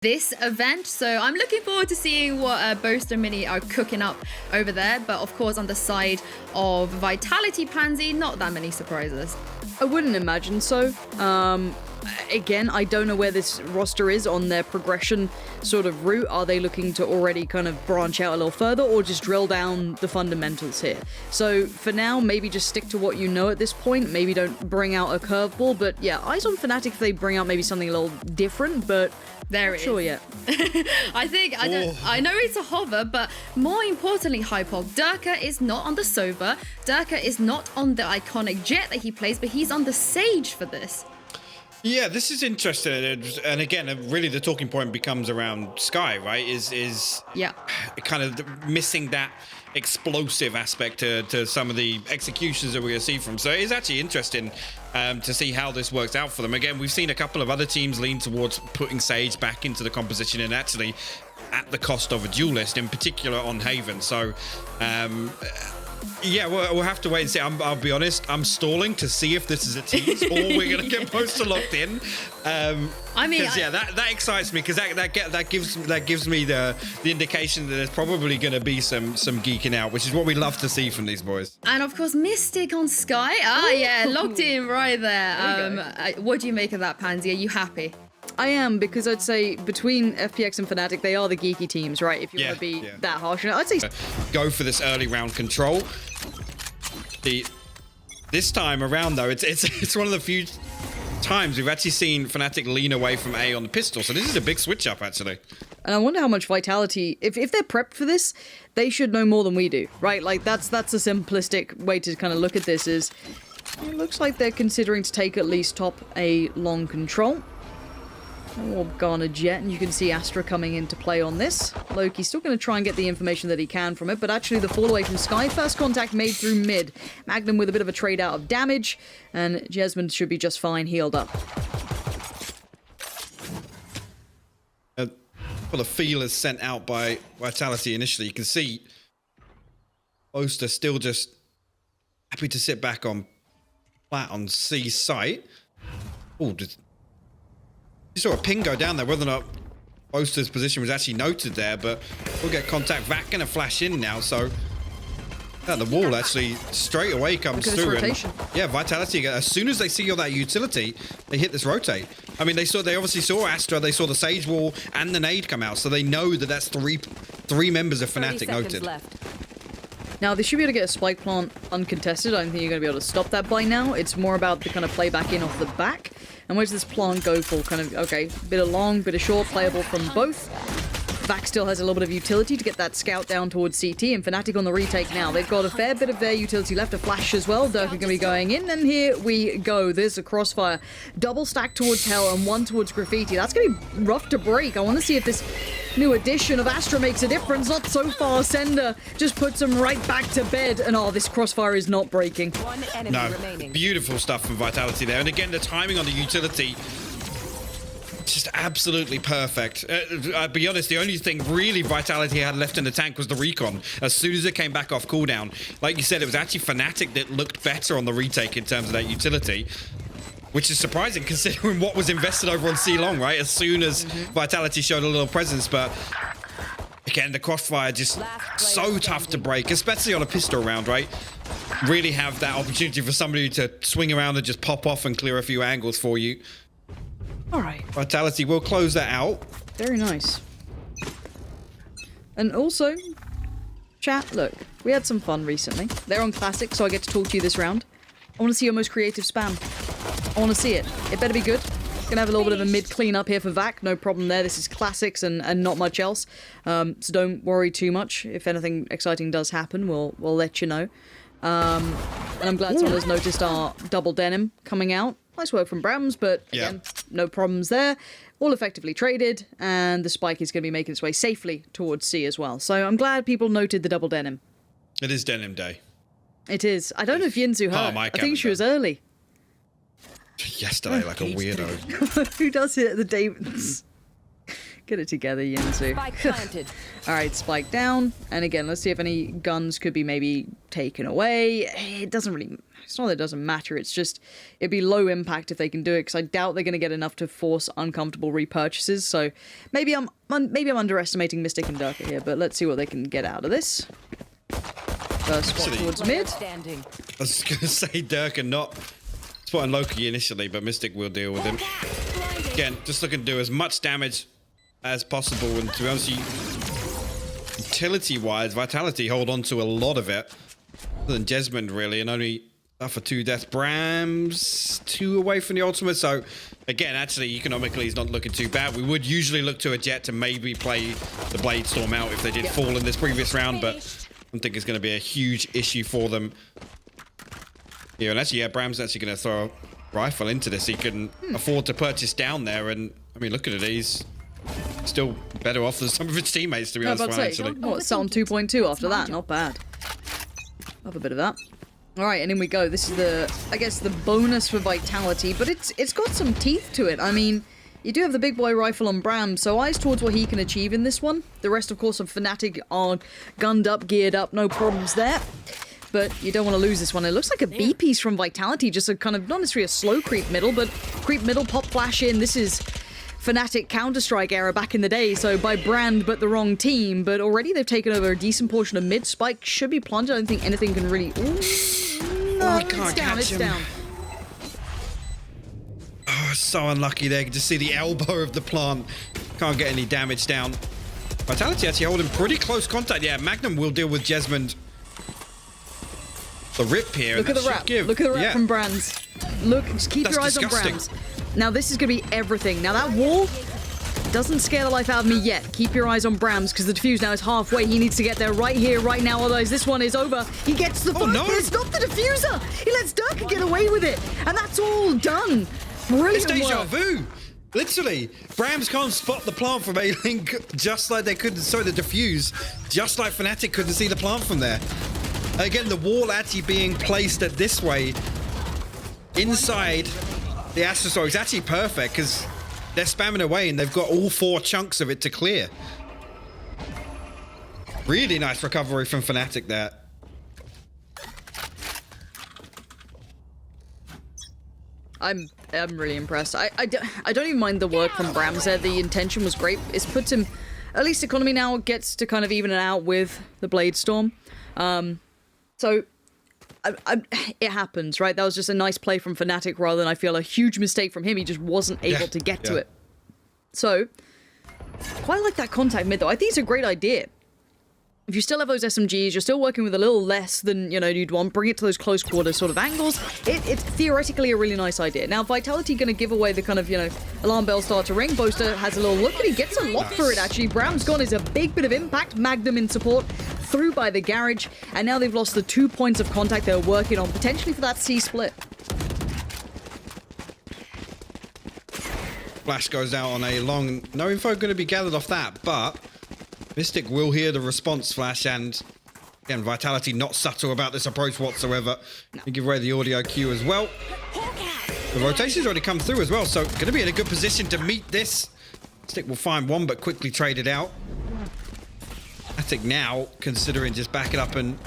this event, so I'm looking forward to seeing what Boaster Mini are cooking up over there. But of course, on the side of Vitality Pansy, not that many surprises. I wouldn't imagine so. Again, I don't know where this roster is on their progression sort of route. Are they looking to already kind of branch out a little further, or just drill down the fundamentals here? So for now, maybe just stick to what you know at this point. Maybe don't bring out a curveball, but yeah, eyes on Fnatic if they bring out maybe something a little different, but there it sure is. Yet. I know it's a hover, but more importantly, Hypok, Durka is not on the Sova. Durka is not on the iconic jet that he plays, but he's on the Sage for this. Yeah, this is interesting, and again, really the talking point becomes around Sky, right? Is yeah, kind of missing that explosive aspect to some of the executions that we're going to see from. So it is actually interesting to see how this works out for them. Again, we've seen a couple of other teams lean towards putting Sage back into the composition, and actually at the cost of a duelist, in particular on Haven. So yeah, we'll have to wait and see. I'll be honest, I'm stalling to see if this is a tease or we're going to get Poster locked in. I mean, yeah, that excites me, because that gives me the indication that there's probably going to be some geeking out, which is what we love to see from these boys. And of course, Mystic on Sky. Yeah, locked in right there. What do you make of that, Pansy? Are you happy? I am, because I'd say between FPX and Fnatic, they are the geeky teams, right? If you want to be that harsh. I'd say go for this early round control. This time around, though, it's one of the few times we've actually seen Fnatic lean away from A on the pistol. So this is a big switch up, actually. And I wonder how much Vitality, if they're prepped for this, they should know more than we do, right? Like that's a simplistic way to kind of look at this. Is it looks like they're considering to take at least top A long control. Or Garner Jet, and you can see Astra coming into play on this. Loki's still going to try and get the information that he can from it, but actually the fall away from Sky. First contact made through mid. Magnum with a bit of a trade out of damage, and Jesmond should be just fine healed up. Well, the feelers sent out by Vitality initially. You can see Boaster still just happy to sit back on flat on C site. Oh, you saw a ping go down there, whether or not Boaster's position was actually noted there, but we'll get contact. Vac gonna flash in now, so the wall actually straight away comes through. And yeah, Vitality, as soon as they see all that utility, they hit this rotate. I mean, they obviously saw Astra, they saw the Sage wall and the nade come out, so they know that that's three members of Fnatic noted. Now, they should be able to get a spike plant uncontested. I don't think you're going to be able to stop that by now. It's more about the kind of play back in off the back. And where does this plant go for? Kind of, okay, bit of long, bit of short, playable from both. Vac still has a little bit of utility to get that scout down towards CT, and Fnatic on the retake now. They've got a fair bit of their utility left. A flash as well. Durka going to be going in, and here we go. There's a crossfire. Double stack towards Hell and one towards Graffiti. That's going to be rough to break. I want to see if this new addition of Astra makes a difference. Not so far. Sender just puts him right back to bed, and this crossfire is not breaking. One enemy remaining. Beautiful stuff from Vitality there. And again, the timing on the utility, just absolutely perfect. I'll be honest, the only thing really Vitality had left in the tank was the recon. As soon as it came back off cooldown, like you said, it was actually Fnatic that looked better on the retake in terms of that utility, which is surprising considering what was invested over on C-Long, right? As soon as Vitality showed a little presence, but again, the crossfire just so tough to break, especially on a pistol round, right? Really have that opportunity for somebody to swing around and just pop off and clear a few angles for you. All right. Vitality will close that out. Very nice. And also, chat, look, we had some fun recently. They're on Classic, so I get to talk to you this round. I want to see your most creative spam. I want to see it. It better be good. Gonna have a little bit of a mid cleanup here for Vac. No problem there. This is Classics and not much else. So don't worry too much. If anything exciting does happen, we'll let you know. And I'm glad someone has noticed our double denim coming out. Nice work from Brams, but again, no problems there. All effectively traded, and the spike is going to be making its way safely towards C as well. So I'm glad people noted the double denim. It is denim day. It is. I don't know if Yinzu heard. I think she was early. Yesterday, like a weirdo. Who does it at the Davids? Get it together, Yinzu. Spike planted. All right, spike down. And again, let's see if any guns could be maybe taken away. It doesn't really... It's not that it doesn't matter. It's just... It'd be low impact if they can do it, because I doubt they're going to get enough to force uncomfortable repurchases. So maybe I'm underestimating Mystic and Durka here, but let's see what they can get out of this. First spot towards mid. Standing. I was going to say Durka not spotting Loki initially, but Mystic will deal with him. Again, just looking to do as much damage as possible, and to be honest, utility-wise, Vitality hold on to a lot of it. Other than Jesmond, really, and only for 2 deaths. Bram's 2 away from the ultimate, so again, actually, economically, he's not looking too bad. We would usually look to a Jet to maybe play the Blade Storm out if they did fall in this previous round, but I don't think it's going to be a huge issue for them. Yeah, and actually, yeah, Bram's actually going to throw a rifle into this. He can afford to purchase down there, and I mean, look at it, he's still better off than some of his teammates, to be honest, financially. Oh, it's on 2.2 after that, not bad. Love a bit of that. All right, and in we go. This is the, I guess, the bonus for Vitality, but it's got some teeth to it. I mean, you do have the big boy rifle on Bram, so eyes towards what he can achieve in this one. The rest, of course, of Fnatic are gunned up, geared up, no problems there. But you don't want to lose this one. It looks like a B piece from Vitality, just a kind of, not necessarily a slow creep middle, but creep middle, pop flash in. This is Fnatic Counter-Strike era back in the day, so by brand, but the wrong team. But already they've taken over a decent portion of mid. Spike should be plunged. I don't think anything can really... Ooh, no, I can't catch him. down. Oh, so unlucky there. You can just see the elbow of the plant. Can't get any damage down. Vitality actually holding pretty close contact. Yeah, Magnum will deal with Jesmond. The rip here. Look at the wrap. Look at the wrap from Brands. Look, just keep your eyes on Brands. Now this is going to be everything. Now that wall doesn't scare the life out of me yet. Keep your eyes on Brams, because the defuse now is halfway. He needs to get there right here, right now, otherwise this one is over. He gets the first, but it's not the diffuser. He lets Durka get away with it, and that's all done. Brilliant It's deja work. vu. Literally, Brams can't spot the plant from A-Link, just like they couldn't, sorry, the diffuse, just like Fnatic couldn't see the plant from there. Again, the wall actually being placed at this way, inside the Astrosaur is actually perfect, because they're spamming away and they've got all 4 chunks of it to clear. Really nice recovery from Fnatic there. I'm really impressed. I don't even mind the work from Brams there. The intention was great. It's puts him, at least economy now gets to kind of even it out with the Blade Storm. So it happens, right? That was just a nice play from Fnatic rather than, I feel, a huge mistake from him. He just wasn't able to get to it. So, quite like that contact mid, though. I think it's a great idea. If you still have those SMGs, you're still working with a little less than, you know, you'd want, bring it to those close quarter sort of angles. It's theoretically a really nice idea. Now, Vitality going to give away the kind of, you know, alarm bells start to ring. Boaster has a little look, and he gets a lot for it, actually. Bram's gone is a big bit of impact. Magnum in support, through by the garage, and now they've lost the 2 points of contact they were working on, potentially for that C split. Flash goes out on a long, no info going to be gathered off that, but Mystic will hear the response flash, and again, Vitality not subtle about this approach whatsoever. And give away the audio cue as well. The rotation's already come through as well, so going to be in a good position to meet this. Mystic will find one, but quickly trade it out. Fnatic now considering just backing up and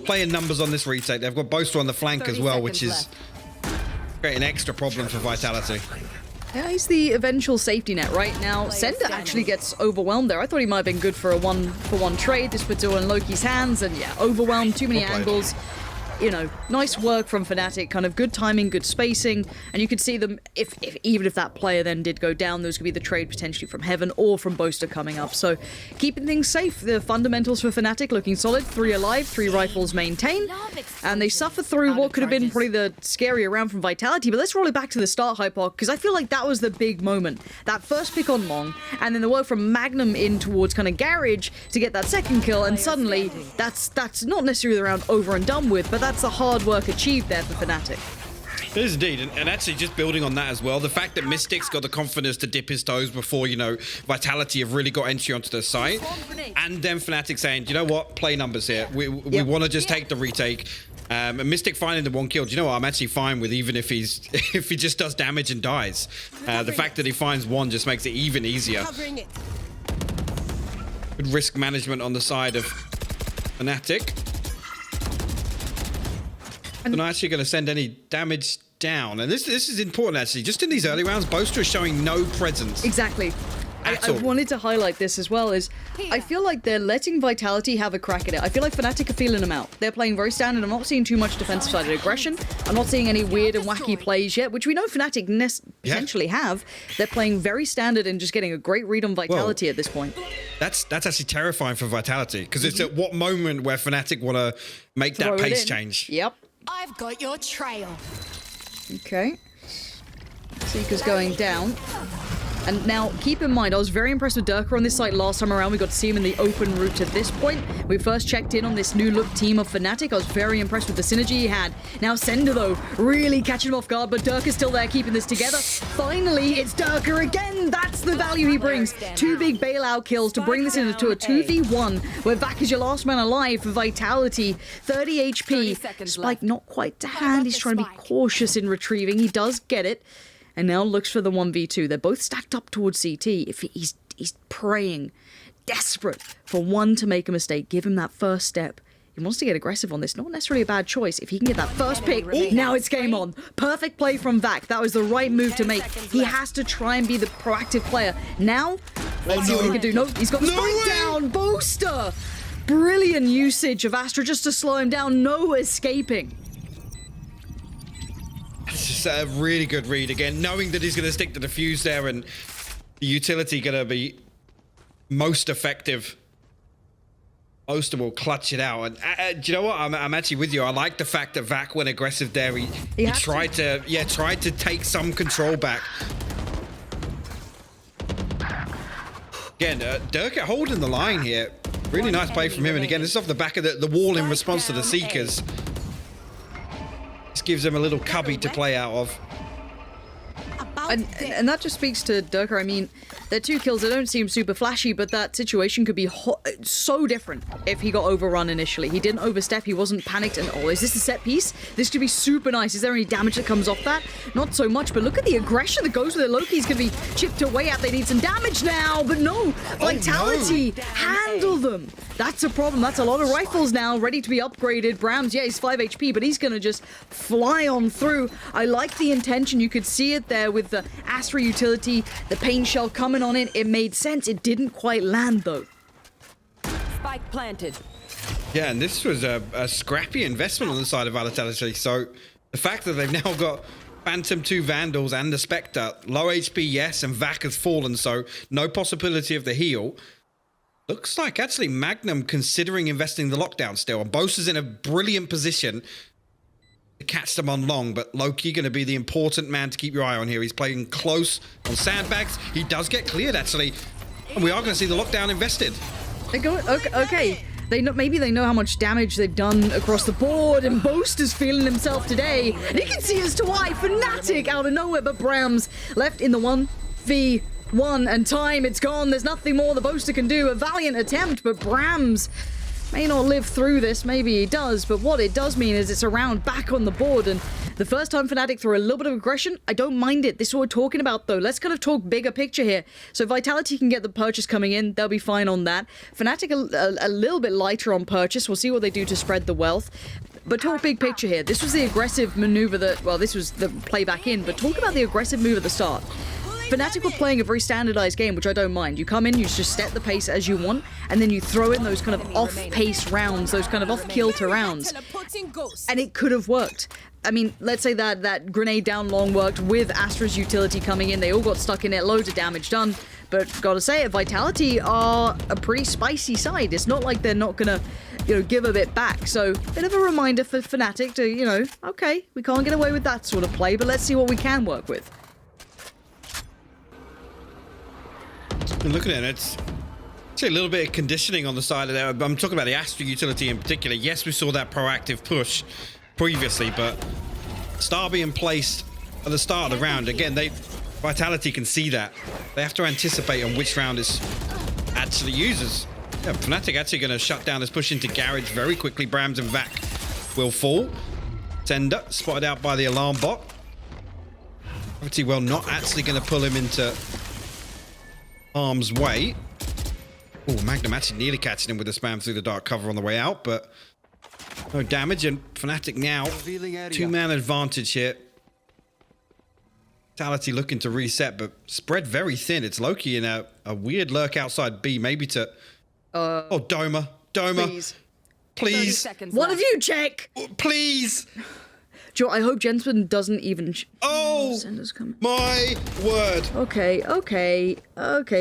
playing numbers on this retake. They've got Boaster on the flank as well, which is creating extra problem for Vitality. Yeah, he's the eventual safety net right now. Sender actually gets overwhelmed there. I thought he might have been good for a one-for-one trade. This puts it all in Loki's hands, and yeah, overwhelmed, too many angles. You know, nice work from Fnatic, kind of good timing, good spacing, and you could see them, even if that player then did go down, those could be the trade potentially from Heaven or from Boaster coming up. So, keeping things safe. The fundamentals for Fnatic looking solid. 3 alive, 3 rifles maintained, and they suffer through what could have been probably the scary round from Vitality, but let's roll it back to the start, Hypoc, because I feel like that was the big moment. That first pick on Long, and then the work from Magnum in towards kind of Garage to get that second kill, and suddenly, that's not necessarily the round over and done with, but that's the hard work achieved there for Fnatic. It is indeed, and actually just building on that as well, the fact that Mystic's got the confidence to dip his toes before, you know, Vitality have really got entry onto the site, and then Fnatic saying, you know what, play numbers here, we want to just take the retake, and Mystic finding the 1 kill, do you know what, I'm actually fine with, even if he just does damage and dies. The fact that he finds 1 just makes it even easier. Good risk management on the side of Fnatic. They're not actually going to send any damage down. And this is important, actually. Just in these early rounds, Boaster is showing no presence. Exactly. I wanted to highlight this as well, is I feel like they're letting Vitality have a crack at it. I feel like Fnatic are feeling them out. They're playing very standard. I'm not seeing too much defensive-sided aggression. I'm not seeing any weird and wacky plays yet, which we know Fnatic potentially have. They're playing very standard and just getting a great read on Vitality at this point. That's actually terrifying for Vitality, because it's at what moment where Fnatic want to make that pace change. Yep. I've got your trail. Okay. Seeker's going down. And now, keep in mind, I was very impressed with Durka on this site last time around. We got to see him in the open route to this point. We first checked in on this new look team of Fnatic. I was very impressed with the synergy he had. Now, Sender, though, really catching him off guard, but Durka's still there keeping this together. Finally, it's Durka again. That's the value he brings. 2 big bailout kills to bring this into a 2v1, where Vac is your last man alive for Vitality. 30 HP. Spike not quite to hand. He's trying to be cautious in retrieving. He does get it. And now looks for the 1v2. They're both stacked up towards CT. If he's praying, desperate for one to make a mistake, give him that first step. He wants to get aggressive on this. Not necessarily a bad choice. If he can get that first pick, now it's game on. Perfect play from Vac. That was the right move to make. He has to try and be the proactive player. Now, let's see what he can do. No, he's got the spike down. Booster! Brilliant usage of Astra just to slow him down. No escaping. It's just a really good read again, knowing that he's going to stick to the fuse there and the utility going to be most effective. Oster will clutch it out. And do you know what? I'm actually with you. I like the fact that Vac went aggressive there. He tried to take some control back. Again, Durka holding the line here. Really nice play from him. And again, this is off the back of the wall in response to the Seekers. This gives them a little cubby to play out of. And that just speaks to Durka. I mean, their 2 kills, they don't seem super flashy, but that situation could be so different if he got overrun initially. He didn't overstep, he wasn't panicked, and oh, is this a set piece? This could be super nice. Is there any damage that comes off that? Not so much, but look at the aggression that goes with it. Loki's gonna be chipped away at. They need some damage now, but no! Vitality! Handle them! That's a problem. That's a lot of rifles now, ready to be upgraded. Brams, yeah, he's 5 HP, but he's gonna just fly on through. I like the intention. You could see it there with the Astra utility, the pain shell coming on it. It made sense. It didn't quite land, though. Spike planted. Yeah, and this was a scrappy investment on the side of Vitality. So the fact that they've now got Phantom 2 Vandals and the Spectre, low HP, yes, and Vac has fallen, so no possibility of the heal. Looks like actually Magnum considering investing the lockdown still. And Bosa's in a brilliant position to catch them on long, but Loki going to be the important man to keep your eye on here. He's playing close on sandbags. He does get cleared, actually. And we are going to see the lockdown invested. Okay. Maybe they know how much damage they've done across the board, and Boaster's feeling himself today. And you can see as to why. Fnatic out of nowhere, but Brams left in the 1v1, and time, it's gone. There's nothing more the Boaster can do. A valiant attempt, but Brams may not live through this. Maybe he does, but what it does mean is it's a round back on the board, and the first time Fnatic threw a little bit of aggression, I don't mind it. This is what we're talking about, though. Let's kind of talk bigger picture here. So Vitality can get the purchase coming in. They'll be fine on that. Fnatic a little bit lighter on purchase. We'll see what they do to spread the wealth. But talk big picture here. This was the aggressive maneuver that, well, this was the play back in, but talk about the aggressive move at the start. Fnatic were playing a very standardized game, which I don't mind. You come in, you just set the pace as you want, and then you throw in those kind of off-pace rounds, those kind of off-kilter rounds. And it could have worked. I mean, let's say that grenade down long worked with Astra's utility coming in. They all got stuck in it, loads of damage done. But gotta say it, Vitality are a pretty spicy side. It's not like they're not gonna, give a bit back. So, bit of a reminder for Fnatic to, okay, we can't get away with that sort of play, but let's see what we can work with. And look at it, it's actually a little bit of conditioning on the side of there. I'm talking about the Astra utility in particular. Yes, we saw that proactive push previously, but Star being placed at the start of the round, again, Vitality can see that. They have to anticipate on which round is actually uses. Yeah, Fnatic actually going to shut down this push into Garage very quickly. Brams and Vac will fall. Sender spotted out by the alarm bot. Pretty well not actually going to pull him into harm's way. Oh, Magnum actually nearly catching him with the spam through the dark cover on the way out, but no damage. And Fnatic now, two-man advantage here. Vitality looking to reset, but spread very thin. It's Loki in a weird lurk outside B, maybe to... oh, Doma. Please. 30 seconds One left. of you check! Please. Joe, I hope Jensen doesn't even... Oh, Sender's coming. my word. Okay.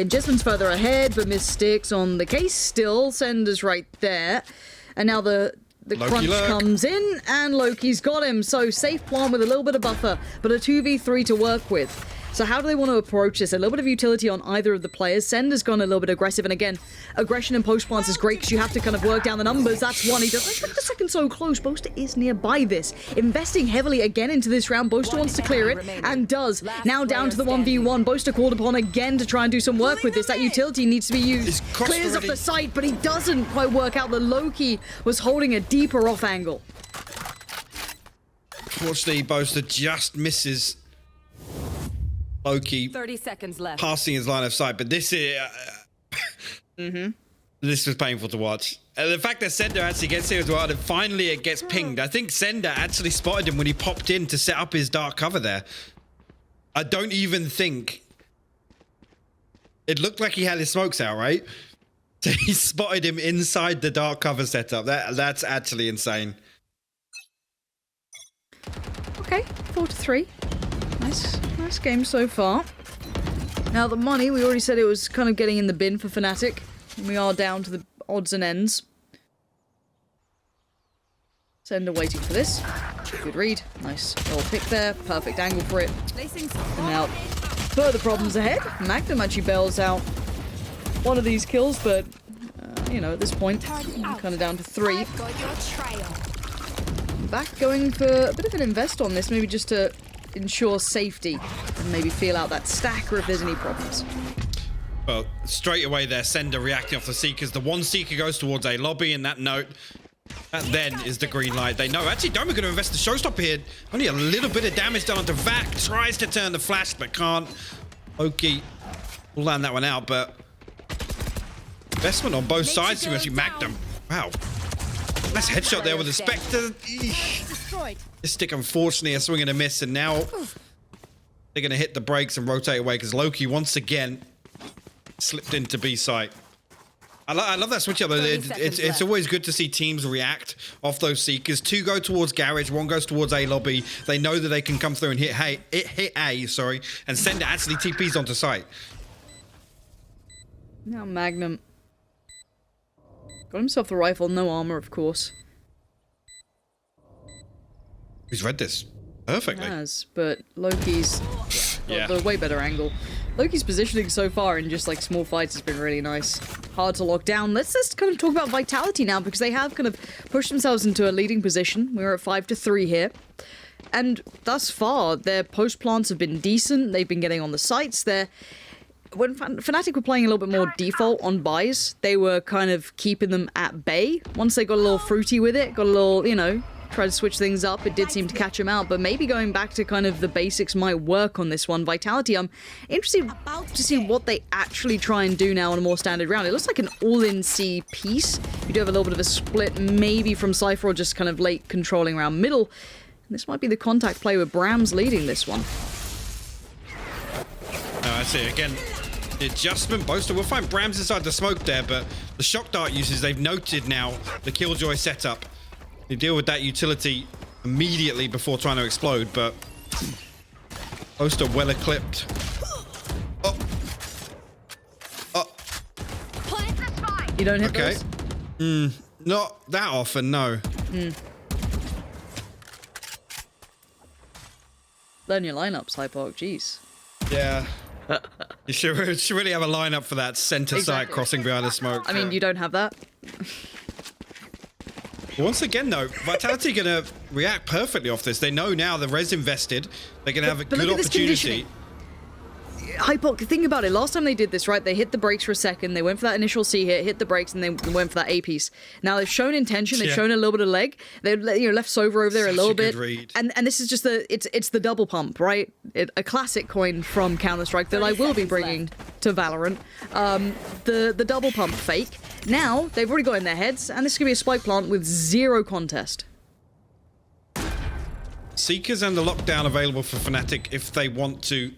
Jessam's further ahead, but Miss Sticks on the case still. Sender's right there. And now the Loki crunch lurk. comes in, and Loki's got him. So safe plant with a little bit of buffer, but a 2v3 to work with. So how do they want to approach this? A little bit of utility on either of the players. Sender's gone a little bit aggressive, and again, aggression in post plants is great because you have to kind of work down the numbers. That's one. He doesn't put the second so close. Boaster is nearby this. Investing heavily again into this round. Boaster wants to clear it, and does. Now down to the 1v1. Boaster called upon again to try and do some work with this. That utility needs to be used. Clears up the site, but he doesn't quite work out that Loki was holding a deeper off angle. Fortunately, Boaster just misses Loki 30 seconds left. passing his line of sight, but this is this was painful to watch. And the fact that Sender actually gets here as well, and finally it gets pinged. I think Sender actually spotted him when he popped in to set up his dark cover there. I don't even think it looked like he had his smokes out, right? So he spotted him inside the dark cover setup. That's actually insane. Okay, 4-3. Nice game so far. Now the money, we already said it was kind of getting in the bin for Fnatic. And we are down to the odds and ends. Sender waiting for this. Good read. Nice little pick there. Perfect angle for it. And now further problems ahead. Magnum actually bails out one of these kills, but you know, at this point, kind of down to 3. I've got your trail. Back going for a bit of an invest on this, maybe just to ensure safety and maybe feel out that stack or if there's any problems. Well, straight away there, Sender reacting off the Seekers. The one Seeker goes towards a lobby, and that note, that then is the green light. They know. Actually, Doma going to invest the showstopper here. Only a little bit of damage done onto Vac. Tries to turn the flash, but can't. Loki will land that one out, but investment on both sides. You actually Magnum. Wow. Nice headshot there with the Spectre. Destroyed. This stick, unfortunately, a swing and a miss, and now they're going to hit the brakes and rotate away because Loki once again slipped into B site. I love that switch up. It's always good to see teams react off those Seekers. 2 go towards Garage, 1 goes towards A lobby. They know that they can come through and hit A, and Sender actually TPs onto site. Now Magnum got himself the rifle, no armor, of course. He's read this perfectly. Has, but Loki's got the way better angle. Loki's positioning so far in just like small fights has been really nice. Hard to lock down. Let's just kind of talk about Vitality now, because they have kind of pushed themselves into a leading position. We're at 5-3 here. And thus far, their post plants have been decent. They've been getting on the sites. When Fnatic were playing a little bit more default on buys, they were kind of keeping them at bay. Once they got a little fruity with it, got a little, you know, tried to switch things up, it did seem to catch them out, but maybe going back to kind of the basics might work on this one. Vitality, I'm interested to see what they actually try and do now on a more standard round. It looks like an all-in C piece. You do have a little bit of a split, maybe from Cypher or just kind of late controlling around middle. And this might be the contact play with Brams leading this one. I see. Again, the adjustment. Boaster will find Brams inside the smoke there, but the shock dart uses, they've noted now the Killjoy setup. They deal with that utility immediately before trying to explode, but Boaster well equipped. Oh. You don't hit those? Not that often, no. Learn your lineups, Hypok, jeez. Yeah. You should really have a lineup for that center site crossing behind the smoke. I mean, you don't have that. Once again, though, Vitality going to react perfectly off this. They know now the res invested. They're going to have a good opportunity. Hypok, think about it. Last time they did this, right? They hit the brakes for a second. They went for that initial C hit the brakes, and they went for that A piece. Now they've shown intention. They've shown a little bit of leg. They've left Sova over there a little bit. Read. And this is just it's the double pump, right? A classic coin from Counter-Strike that I will be bringing to Valorant. The double pump fake. Now they've already got in their heads, and this is gonna be a spike plant with 0 contest. Seekers and the lockdown available for Fnatic if they want to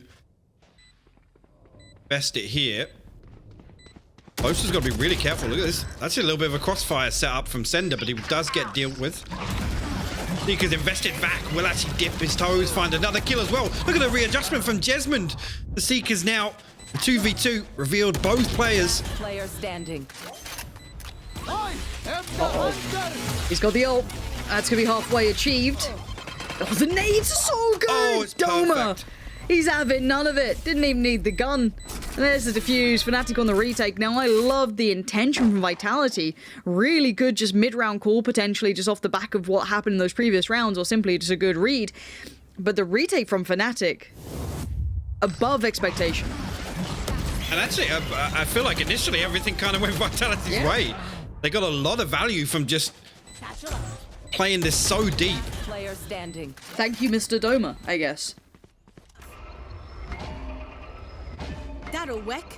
best it here. Boaster's got to be really careful. Look at this. That's a little bit of a crossfire set up from Sender, but he does get dealt with. Seekers invested back. Will actually dip his toes, find another kill as well. Look at the readjustment from Jesmond. The Seekers now, the 2v2, revealed both players. Player standing. He's got the ult. That's gonna be halfway achieved. Oh, the nades are so good! Oh, it's Doma! perfect. He's having none of it. Didn't even need the gun. And there's the defuse. Fnatic on the retake. Now, I love the intention from Vitality. Really good, just mid-round call, potentially, just off the back of what happened in those previous rounds, or simply just a good read. But the retake from Fnatic, above expectation. And actually, I feel like initially everything kind of went Vitality's way. They got a lot of value from just playing this so deep. Player standing. Thank you, Mr. Doma, I guess. That'll work.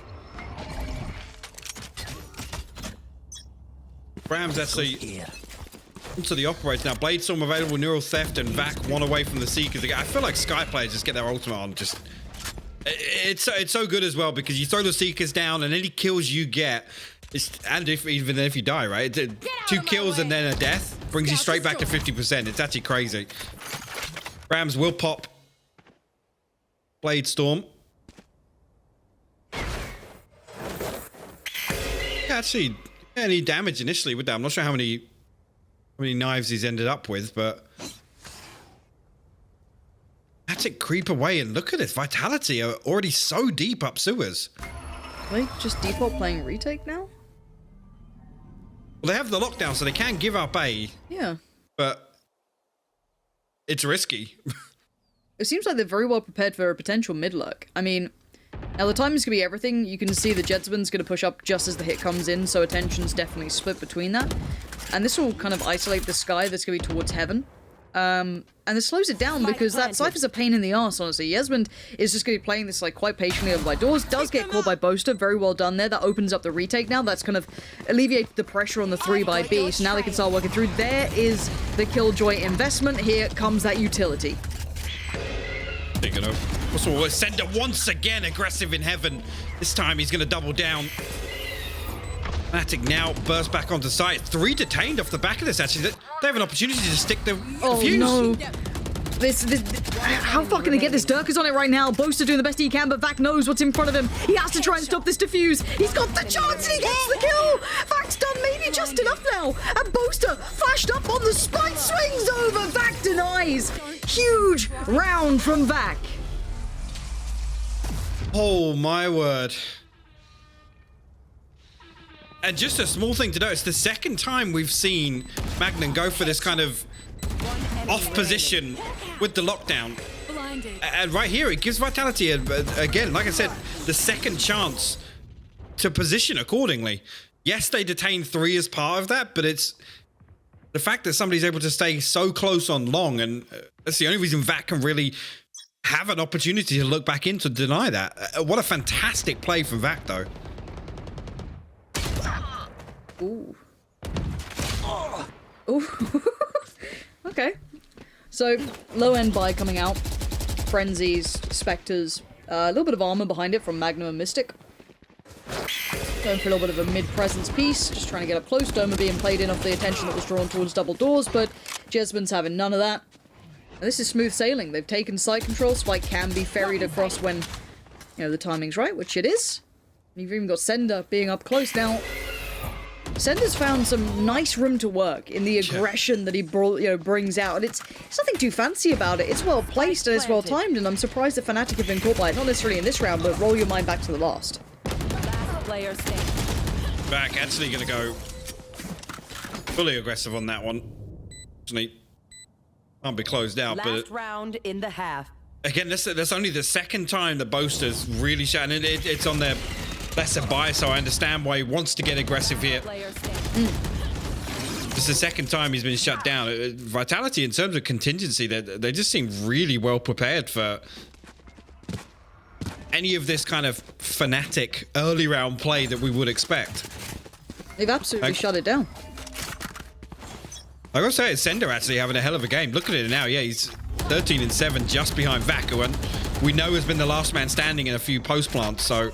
Rams actually into the operator now. Bladestorm available, Neural Theft and Vac one away from the Seekers. I feel like Sky players just get their ultimate on. Just it's so good as well because you throw the Seekers down and any kills you get, even if you die, right? 2 kills and then a death brings you straight back to 50%. It's actually crazy. Rams will pop Bladestorm. Actually, any damage initially with that. I'm not sure how many knives he's ended up with, but that's it. Creep away and look at this. Vitality are already so deep up sewers. Like, just default playing retake now? Well, they have the lockdown, so they can give up A. Yeah. But it's risky. It seems like they're very well prepared for a potential mid-lurk. I mean, now the timing's gonna be everything. You can see the Jetsman's gonna push up just as the hit comes in, so attention's definitely split between that. And this will kind of isolate the sky that's gonna be towards heaven. And this slows it down because that Cypher's a pain in the arse, honestly. Yesmond is just going to be playing this like quite patiently over by doors. Does get caught by Boaster. Very well done there. That opens up the retake now. That's kind of alleviated the pressure on the 3 by B. So now they can start working through. There is the Killjoy investment. Here comes that utility. Big enough. Also, Sender once again aggressive in heaven. This time he's going to double down. Fnatic now burst back onto site. 3 detained off the back of this, actually. They have an opportunity to stick the fuse. No. This, how far can they get this? Durka's on it right now. Boaster doing the best he can, but Vac knows what's in front of him. He has to try and stop this defuse. He's got the chance and he gets the kill. Vac's done maybe just enough now. And Boaster flashed up on the spike, swings over. Vac denies. Huge round from Vac. Oh, my word. And just a small thing to note, it's the second time we've seen Magnan go for this kind of off position with the lockdown. And right here, it gives Vitality, again, like I said, the second chance to position accordingly. Yes, they detain 3 as part of that, but it's the fact that somebody's able to stay so close on long, and that's the only reason Vac can really have an opportunity to look back in to deny that. What a fantastic play from Vac, though. Ooh. Ooh. Okay. So, low-end buy coming out. Frenzies, Spectres, a little bit of armor behind it from Magnum and Mystic. Going for a little bit of a mid-presence piece, just trying to get up close. Doma being played in off the attention that was drawn towards double doors, but Jesmond's having none of that. And this is smooth sailing. They've taken site control. Spike can be ferried across when, the timing's right, which it is. And you've even got Sender being up close now. Sender's found some nice room to work in the aggression that he brings out, and it's nothing too fancy about it. It's well placed and it's well timed, and I'm surprised that Fnatic have been caught by it. Not necessarily in this round, but roll your mind back to the last. Back actually going to go fully aggressive on that one. Can't be closed out, Last round in the half. again, that's only the second time the Boaster's really shot, and it's on their lesser buy, so I understand why he wants to get aggressive here. Player standing. It's the second time he's been shut down. Vitality, in terms of contingency, they just seem really well prepared for any of this kind of Fnatic early round play that we would expect. They've absolutely shut it down. I gotta say, it's Sender actually having a hell of a game. Look at it now. Yeah, he's 13-7, just behind Vaku, and we know has been the last man standing in a few post plants. So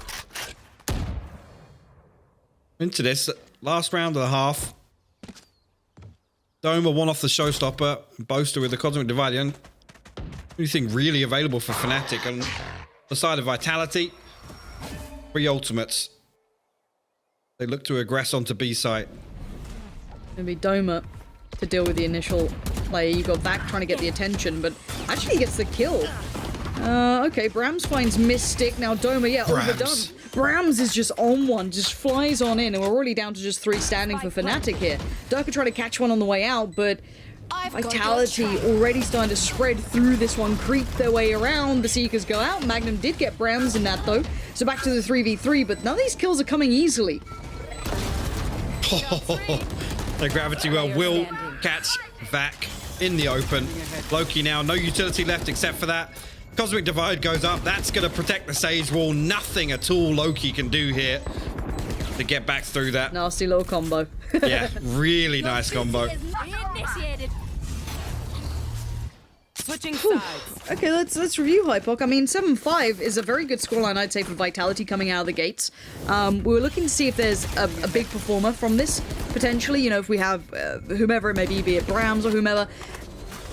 into this last round of the half. Doma one off the showstopper. Boaster with the Cosmic Divide. And anything really available for Fnatic on the side of Vitality. 3 ultimates. They look to aggress onto B site. Maybe Doma to deal with the initial play. You got back trying to get the attention, but actually gets the kill. Okay, Brams finds Mystic. Now Doma, yeah, overdone. Brams is just on one, just flies on in, and we're already down to just 3 standing for Fnatic here. Durka trying to catch one on the way out, but Vitality already starting to spread through this one, creep their way around. The Seekers go out. Magnum did get Brams in that, though. So back to the 3v3, but none of these kills are coming easily. The Gravity Well will catch Vac in the open. Loki now, no utility left except for that. Cosmic Divide goes up. That's going to protect the Sage Wall. Nothing at all Loki can do here to get back through that. Nasty little combo. Yeah, really nice combo. Switching sides. Okay, let's review Hypok. I mean, 7-5 is a very good scoreline, I'd say, for Vitality coming out of the gates. We were looking to see if there's a big performer from this, potentially. You know, if we have whomever it may be it Brams or whomever.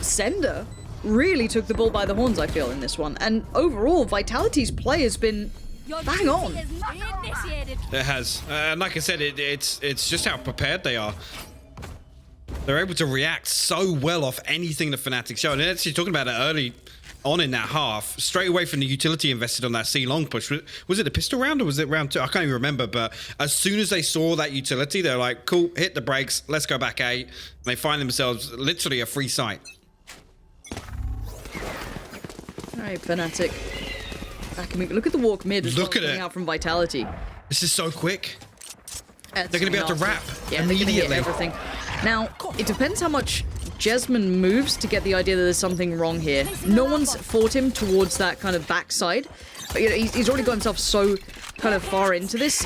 Sender really took the bull by the horns, I feel, in this one. And overall, Vitality's play has been bang on. It has. And like I said, it's just how prepared they are. They're able to react so well off anything the Fnatic show. And actually talking about it early on in that half, straight away from the utility invested on that C-long push. Was it the pistol round or was it round 2? I can't even remember. But as soon as they saw that utility, they're like, cool, hit the brakes, let's go back A. And they find themselves literally a free site. All right, Fnatic. Look at the walk mid as Look well, at coming it. out from Vitality. This is so quick. That's They're going to be able to wrap yeah, they're gonna get immediately. everything. Now, it depends how much Jesmond moves to get the idea that there's something wrong here. No one's fought him towards that kind of backside. You know, he's already got himself so kind of far into this.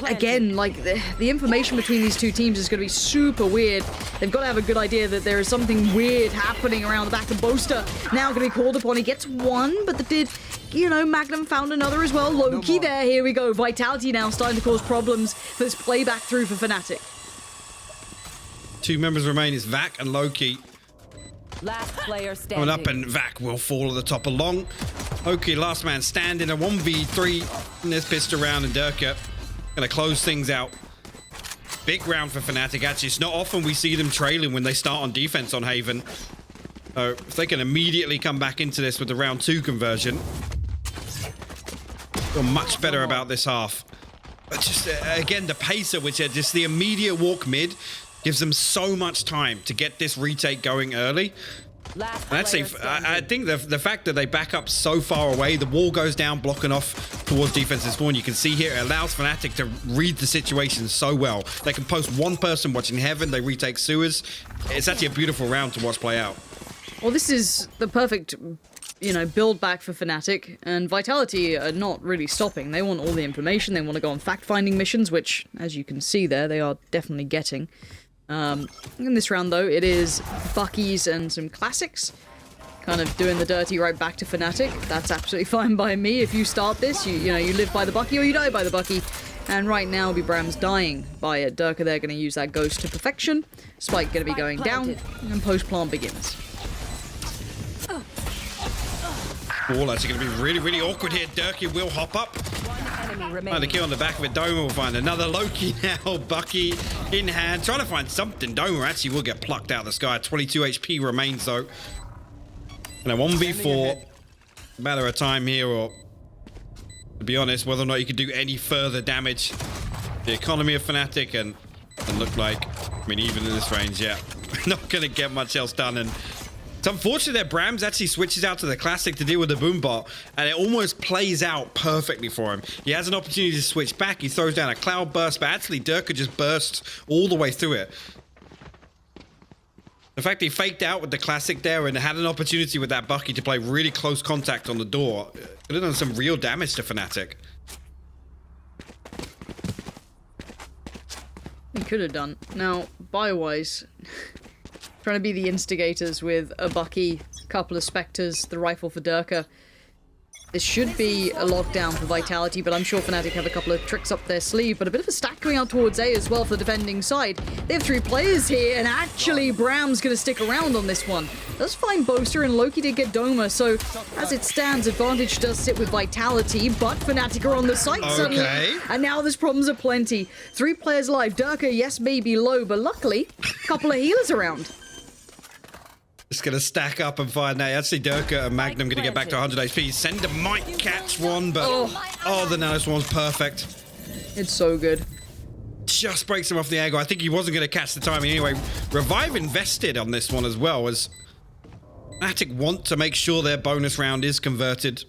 Again, like, the information between these two teams is going to be super weird. They've got to have a good idea that there is something weird happening around the back of Boaster. Now going to be called upon. He gets one, but you know, Magnum found another as well. Loki there, here we go. Vitality now starting to cause problems for this playback through for Fnatic. 2 members remain. It's Vac and Loki. Last player standing. Coming up, and Vac will fall at the top along. Loki, last man standing, a 1v3 in this pistol round, and Durka gonna close things out. Big round for Fnatic, actually. It's not often we see them trailing when they start on defense on Haven. So if they can immediately come back into this with the round 2 conversion, feel much better about this half. But just, again, the pacer, which are just the immediate walk mid, gives them so much time to get this retake going early. And actually, I think the fact that they back up so far away, the wall goes down, blocking off towards defensive spawn. You can see here, it allows Fnatic to read the situation so well. They can post one person watching Heaven, they retake sewers. It's actually a beautiful round to watch play out. Well, this is the perfect, you know, build back for Fnatic, and Vitality are not really stopping. They want all the information. They want to go on fact-finding missions, which, as you can see there, they are definitely getting. In this round, though, it is Bucky's and some classics. Kind of doing the dirty right back to Fnatic. That's absolutely fine by me. If you start this, you know, you live by the Bucky or you die by the Bucky. And right now, it'll be Brams dying by it. Durka, they're going to use that ghost to perfection. Spike going to be going down, and post-plant begins. Ball actually going to be really, really awkward here. Durka will hop up. Find a kill on the back of it. Doma will find another Loki now. Bucky in hand. Trying to find something. Doma actually will get plucked out of the sky. 22 HP remains though. And a 1v4. Matter of time here, or to be honest, whether or not you can do any further damage. The economy of Fnatic and look like, I mean, even in this range, yeah, not going to get much else done. And It's unfortunate that Brams actually switches out to the Classic to deal with the boom bot, and it almost plays out perfectly for him. He has an opportunity to switch back. He throws down a cloud burst, but actually Durka just bursts all the way through it. The fact he faked out with the Classic there and had an opportunity with that Bucky to play really close contact on the door could have done some real damage to Fnatic. He could have done. Now, Biowise, trying to be the instigators with a Bucky, a couple of Spectres, the rifle for Durka. This should be a lockdown for Vitality, but I'm sure Fnatic have a couple of tricks up their sleeve. But a bit of a stack going out towards A as well for the defending side. They have 3 players here, and actually Bram's going to stick around on this one. Does find Boaster, and Loki did get Doma, so as it stands, advantage does sit with Vitality, but Fnatic are on the site suddenly. And now there's problems aplenty. 3 players alive. Durka, yes, maybe low, but luckily, a couple of healers around. Just gonna stack up and find that. Actually, Durka and Magnum gonna get back to 100 HP. Sender might catch one, but oh, the Nanos one's perfect. It's so good. Just breaks him off the angle. I think he wasn't gonna catch the timing anyway. Revive invested on this one as well, as Fnatic want to make sure their bonus round is converted.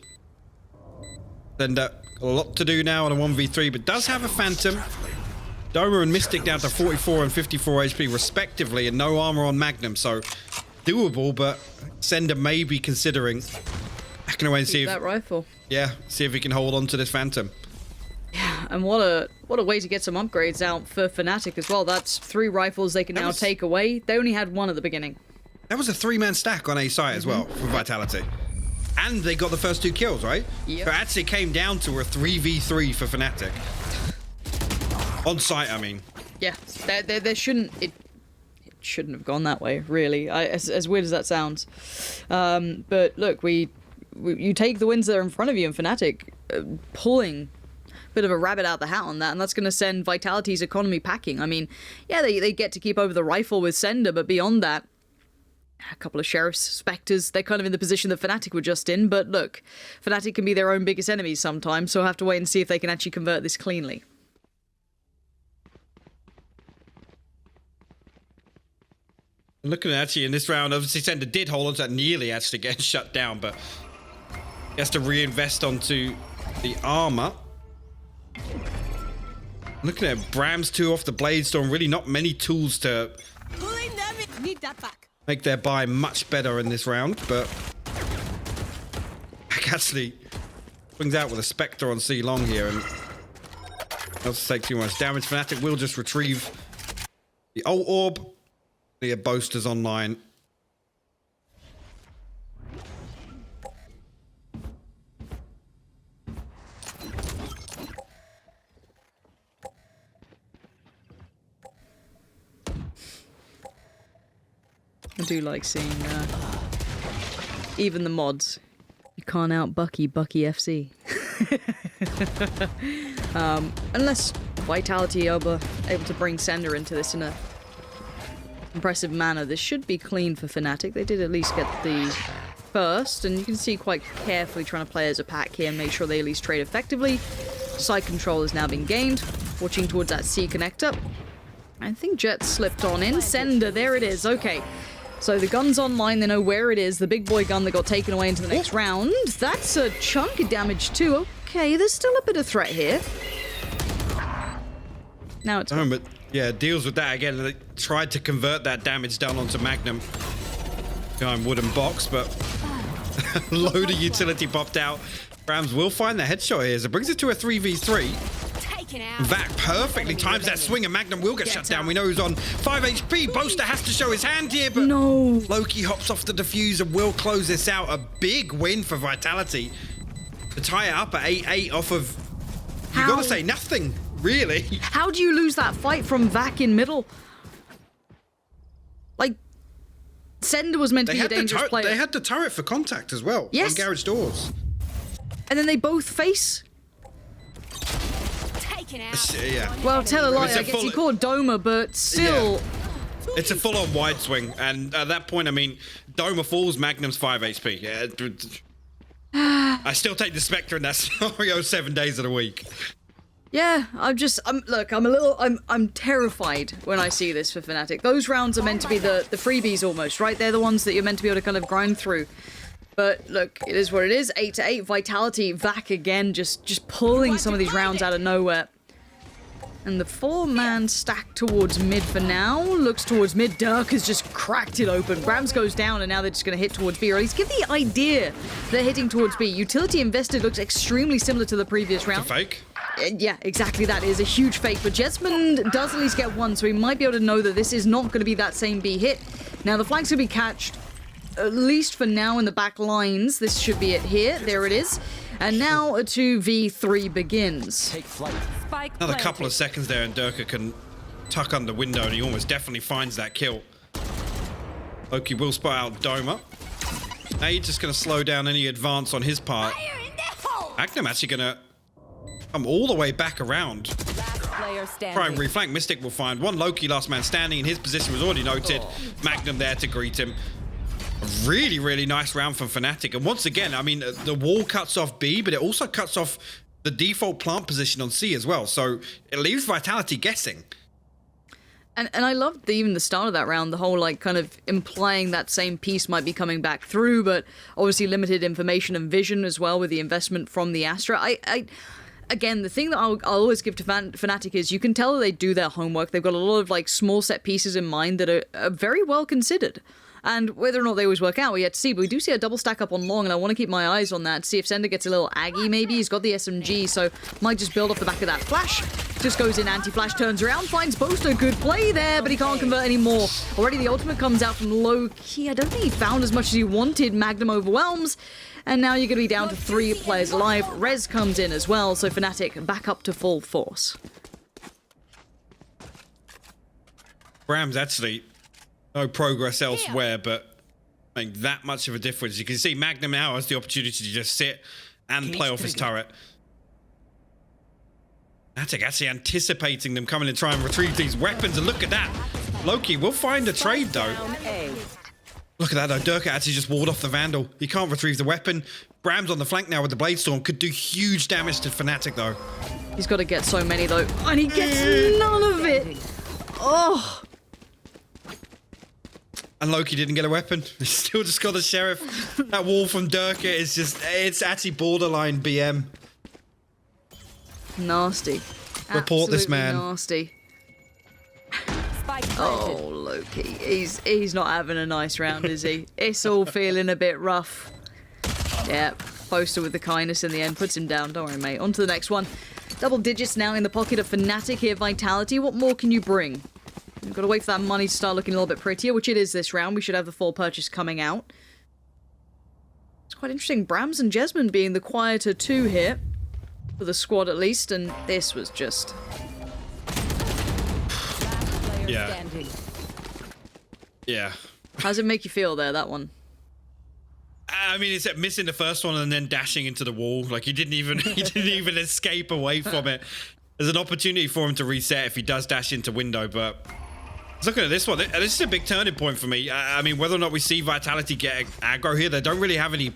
Sender a lot to do now on a 1v3, but does have a Phantom. Doma and Mystic down to 44 and 54 HP respectively, and no armor on Magnum, so doable, but Sender may be considering backing away and see if that rifle. Yeah, see if he can hold on to this Phantom. Yeah, and what a way to get some upgrades out for Fnatic as well. That's 3 rifles they can now take away. They only had 1 at the beginning. That was a 3-man stack on A site as well for Vitality. And they got the first 2 kills, right? Yep. So it actually came down to a 3v3 for Fnatic. On site, I mean. Yeah, there shouldn't... It shouldn't have gone that way, really. As weird as that sounds. But look, you take the wins that are in front of you, and Fnatic pulling a bit of a rabbit out the hat on that, and that's going to send Vitality's economy packing. I mean, yeah, they get to keep over the rifle with Sender, but beyond that, a couple of Sheriffs, Spectres, they're kind of in the position that Fnatic were just in, but look, Fnatic can be their own biggest enemies sometimes, so we'll have to wait and see if they can actually convert this cleanly. Looking at actually in this round, obviously Sender did hold on to that, nearly actually getting shut down, but he has to reinvest onto the armor. Looking at Brams 2 off the Bladestorm, really not many tools to make their buy much better in this round, but actually swings out with a Spectre on C long here and doesn't take too much damage. Fnatic will just retrieve the ult orb. The boasters online. I do like seeing even the mods. You can't out Bucky FC. Unless Vitality are able to bring Sender into this in a impressive manner. This should be clean for Fnatic. They did at least get the first, and you can see quite carefully trying to play as a pack here and make sure they at least trade effectively. Side control has now been gained. Watching towards that C connector. I think Jet slipped on in. Sender, there it is. Okay. So the gun's online, they know where it is. The big boy gun that got taken away into the next round. That's a chunk of damage too. Okay, there's still a bit of threat here. Now it's... but yeah, deals with that again. They tried to convert that damage down onto Magnum. Behind wooden box, but a load of utility popped out. Brams will find the headshot here, so it brings it to a 3v3. Vac perfectly times that swing, and Magnum will get shut down. We know he's on 5 HP. Boaster has to show his hand here, but no. Loki hops off the diffuser, will close this out. A big win for Vitality to tie it up at 8-8 off of, you gotta say, nothing, really. How do you lose that fight from Vac in middle? Like, Sender was meant to be a dangerous player. They had the turret for contact as well. Yes. On garage doors. And then they both face. Yeah. Well, tell a lie, I guess he called Doma, but still... Yeah. It's a full-on wide swing, and at that point, I mean, Doma falls, Magnum's 5 HP. Yeah. I still take the Spectre in that scenario 7 days of the week. Yeah, I'm terrified when I see this for Fnatic. Those rounds are meant to be the freebies almost, right? They're the ones that you're meant to be able to kind of grind through. But look, it is what it is. 8-8, Vitality, Vac again, just pulling some of these rounds out of nowhere. And the 4-man stack towards mid for now. Looks towards mid. Dirk has just cracked it open. Brams goes down, and now they're just going to hit towards B. Or at least give the idea they're hitting towards B. Utility invested looks extremely similar to the previous round. It's a fake. Yeah, exactly. That is a huge fake. But Jesmond does at least get one, so he might be able to know that this is not going to be that same B hit. Now, the flag's going to be catched, at least for now, in the back lines. This should be it here. There it is. And now a 2v3 begins. Take flight. Spike Another planted. couple of seconds there, and Durka can tuck under window, and he almost definitely finds that kill. Loki will spot out Doma. Now he's just going to slow down any advance on his part. Magnum actually going to come all the way back around. Last player standing. Primary flank. Mystic will find one. Loki, last man standing, and his position was already noted. Magnum there to greet him. A really, really nice round from Fnatic. And once again, I mean, the wall cuts off B, but it also cuts off the default plant position on C as well. So it leaves Vitality guessing. And I loved even the start of that round, the whole like kind of implying that same piece might be coming back through, but obviously limited information and vision as well with the investment from the Astra. Again, the thing that I'll always give to Fnatic is you can tell that they do their homework. They've got a lot of like small set pieces in mind that are very well considered. And whether or not they always work out, we yet to see. But we do see a double stack up on long, and I want to keep my eyes on that. See if Sender gets a little aggy, maybe. He's got the SMG, so might just build off the back of that flash. Just goes in anti-flash, turns around, finds Boaster. Good play there, but he can't convert anymore. Already the ultimate comes out from low-key. I don't think he found as much as he wanted. Magnum overwhelms. And now you're going to be down to 3 players alive. Rez comes in as well, so Fnatic back up to full force. Brams actually... no progress elsewhere, but make that much of a difference. You can see Magnum now has the opportunity to just sit and play off his turret. Fnatic actually anticipating them coming and trying to retrieve these weapons, and look at that. Loki will find a trade though. Look at that though, Durka actually just walled off the Vandal. He can't retrieve the weapon. Brams on the flank now with the Blade Storm could do huge damage to Fnatic though. He's got to get so many though, and he gets none of it. Oh. And Loki didn't get a weapon. He still just got the Sheriff. That wall from Durka is just, it's actually borderline BM. Nasty. Report this man. Nasty. Spike planted. Oh, Loki. He's not having a nice round, is he? It's all feeling a bit rough. Yeah, Poster with the kindness in the end puts him down. Don't worry, mate. On to the next one. Double digits now in the pocket of Fnatic here. Vitality, what more can you bring? We've got to wait for that money to start looking a little bit prettier, which it is this round. We should have the full purchase coming out. It's quite interesting. Brams and Jesmond being the quieter two here. For the squad at least, and this was just... Yeah. Standing. Yeah. How does it make you feel there, that one? I mean, it's missing the first one and then dashing into the wall. Like he didn't even escape away from it. There's an opportunity for him to reset if he does dash into window, but looking at this one, this is a big turning point for me. I mean, whether or not we see Vitality get aggro here, they don't really have any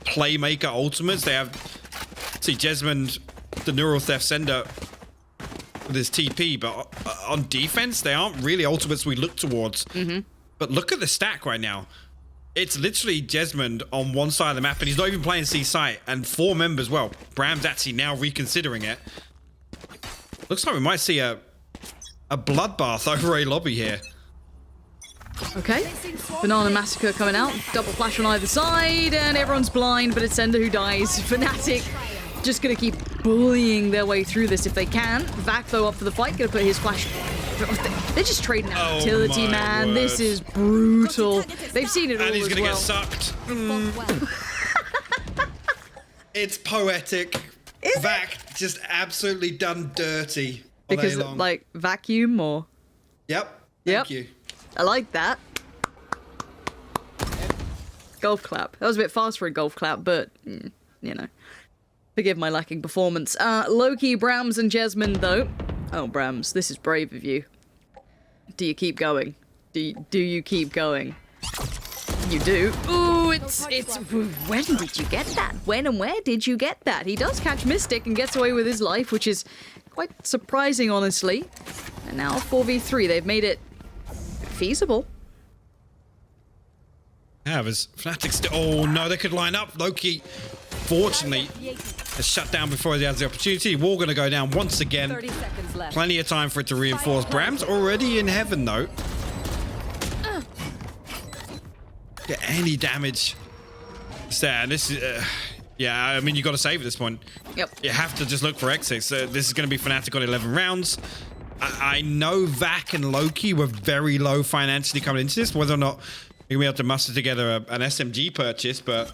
playmaker ultimates. They have, see, Jesmond, the Neural Theft Sender with his TP, but on defense, they aren't really ultimates we look towards. But look at the stack right now. It's literally Jesmond on one side of the map, and he's not even playing C site, and 4 members, well, Bram's actually now reconsidering it. Looks like we might see a bloodbath over a lobby here. Okay. Banana Massacre coming out. Double flash on either side, and everyone's blind, but it's Sender who dies. Fnatic just going to keep bullying their way through this if they can. Vac, though, up for the fight. Going to put his flash... They're just trading out utility, man. Word. This is brutal. They've seen it all And he's as going to well. get sucked. It's poetic. Vac just absolutely done dirty. Because, like, vacuum or... Yep. Yep. Thank you. I like that. Golf clap. That was a bit fast for a golf clap, but, you know. Forgive my lacking performance. Loki, Brams, and Jesmond, though. Oh, Brams, this is brave of you. Do you keep going? Do you keep going? You do. Ooh, it's. When did you get that? When and where did you get that? He does catch Mystic and gets away with his life, which is quite surprising, honestly. And now 4v3. They've made it feasible. Yeah, there's Fnatic still. Oh no, they could line up. Loki, fortunately, has shut down before he has the opportunity. Wall going to go down once again. 30 seconds left. Plenty of time for it to reinforce. Bram's already in heaven though. Get any damage. There, and this is. Yeah, I mean, you got to save at this point. Yep. You have to just look for exits. This is going to be Fnatic on 11 rounds. I know Vac and Loki were very low financially coming into this. Whether or not you're going to be able to muster together an SMG purchase, but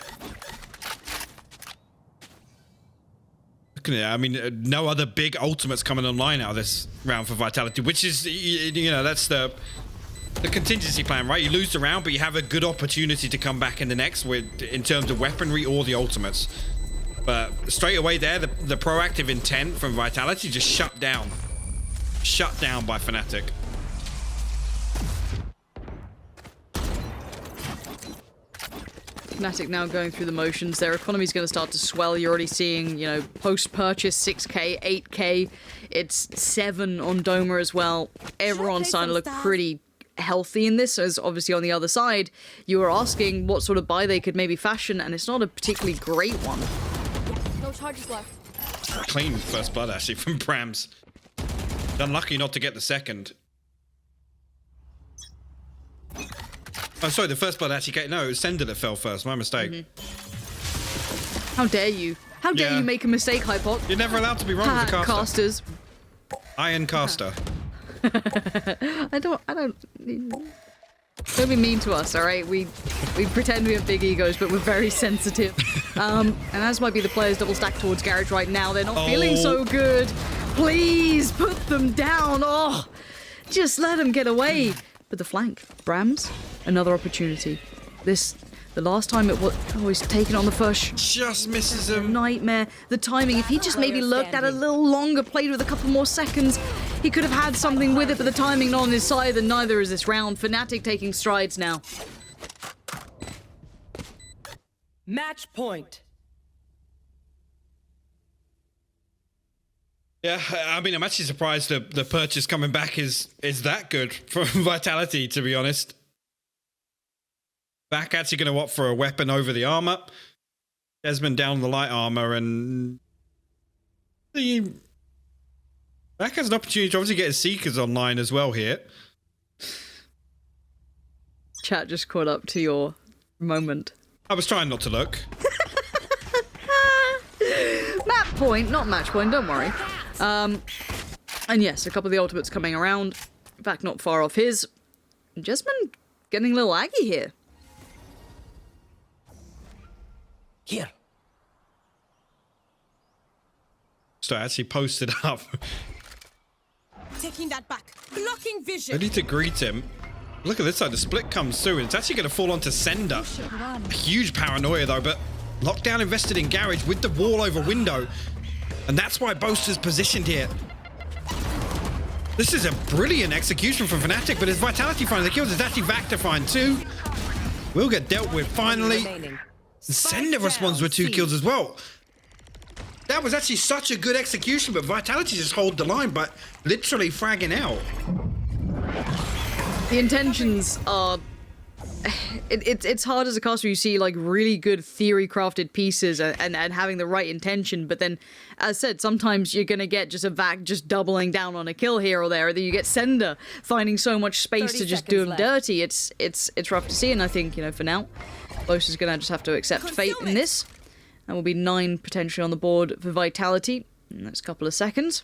look at it. I mean, no other big ultimates coming online out of this round for Vitality, which is, you know, that's the contingency plan, right? You lose the round, but you have a good opportunity to come back in the next in terms of weaponry or the ultimates. But straight away there, the proactive intent from Vitality just shut down. Shut down by Fnatic. Fnatic now going through the motions. Their economy's going to start to swell. You're already seeing, you know, post-purchase 6k, 8k. It's 7 on Doma as well. Everyone's starting to look pretty healthy in this, as obviously on the other side, you were asking what sort of buy they could maybe fashion, and it's not a particularly great one. No charges left. Clean first blood, actually, from Brams. Unlucky not to get the second. Oh, sorry, the first blood actually came. No, it was Sender that fell first. My mistake. How dare you? How dare you make a mistake, Hypok? You're never allowed to be wrong with the caster. Casters. Iron caster. I don't be mean to us, all right? We pretend we have big egos, but we're very sensitive. And as might be the players double stacked towards Garage right now, they're not feeling so good. Please put them down. Oh, just let them get away. But the flank, Brams, another opportunity. The last time it was always taken on the first. Just misses him. Nightmare. The timing, if he just maybe lurked at a little longer, played with a couple more seconds, he could have had something with it, but the timing not on his side, and neither is this round. Fnatic taking strides now. Match point. Yeah, I mean, I'm actually surprised the purchase coming back is that good from Vitality, to be honest. Back actually going to opt for a weapon over the armor. Desmond down the light armor, and Back has an opportunity to obviously get his Seekers online as well here. Chat just caught up to your moment. I was trying not to look. Map point, not match point, don't worry. And yes, a couple of the ultimates coming around. In fact, not far off his. Jessamine getting a little aggy here. Here. So I actually posted up. Taking that back. Blocking vision. Ready to greet him. Look at this side, the split comes through, and it's actually going to fall onto Sender. Huge paranoia though, but Lockdown invested in Garage with the wall over window. And that's why Boaster's positioned here. This is a brilliant execution from Fnatic, but as Vitality finds the kills, it's actually Vac to find 2. Will get dealt with finally. And Sender responds with 2 kills as well. That was actually such a good execution, but Vitality just hold the line, but literally fragging out. The intentions are... It's hard as a caster. You see like really good theory crafted pieces and having the right intention, but then as said, sometimes you're gonna get just a Vac just doubling down on a kill here or there, or that you get Sender finding so much space to just do him dirty. It's rough to see, and I think, you know, for now Bose is gonna just have to accept fate in this. That will be 9 potentially on the board for Vitality in the next couple of seconds.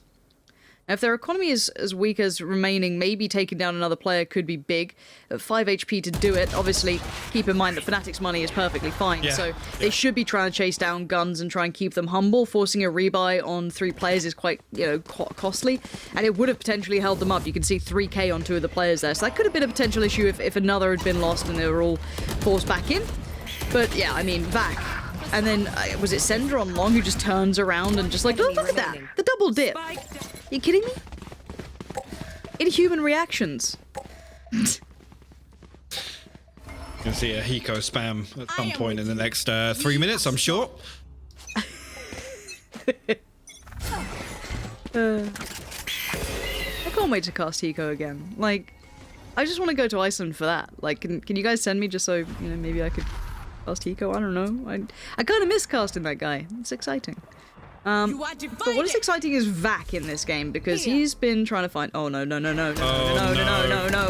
Now, if their economy is as weak as remaining, maybe taking down another player could be big. At 5 HP to do it, obviously, keep in mind that Fnatic's money is perfectly fine, so they should be trying to chase down guns and try and keep them humble. Forcing a rebuy on 3 players is quite, you know, costly, and it would have potentially held them up. You can see 3k on 2 of the players there, so that could have been a potential issue if another had been lost and they were all forced back in. But yeah, I mean, Vac. And then, was it Sender on long who just turns around and just like, look at that, the double dip. Are you kidding me? Inhuman reactions. Yeah, Gonna see a Hiko spam at some point in the next 3 minutes, I'm sure. I can't wait to cast Hiko again. Like, I just want to go to Iceland for that. Like, can you guys send me just so, you know, maybe I could cast Hiko? I don't know. I kind of miss casting that guy. It's exciting. But what is exciting is Vac in this game, because he's been trying to find... Oh, no.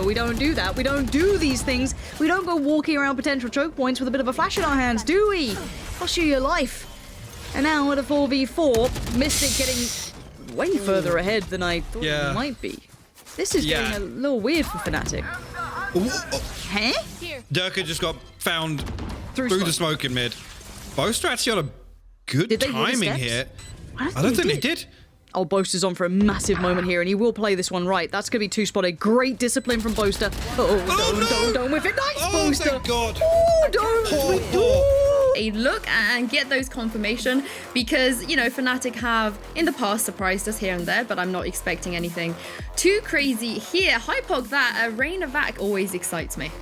We don't do that. We don't do these things. We don't go walking around potential choke points with a bit of a flash in our hands, do we? Cost you your life. And now at a 4v4, Mystic getting way further ahead than I thought he might be. This is getting a little weird for Fnatic. Huh? Durka just got found through the smoke in mid. Boaster actually on a good timing here. I don't think they did. Oh, Boaster's on for a massive moment here, and he will play this one right. That's going to be two-spotted. Great discipline from Boaster. Don't whiff it. Nice, Boaster. Thank God. A look and get those confirmation, because, you know, Fnatic have in the past surprised us here and there, but I'm not expecting anything too crazy here. Hypog, that Reign of Vac always excites me.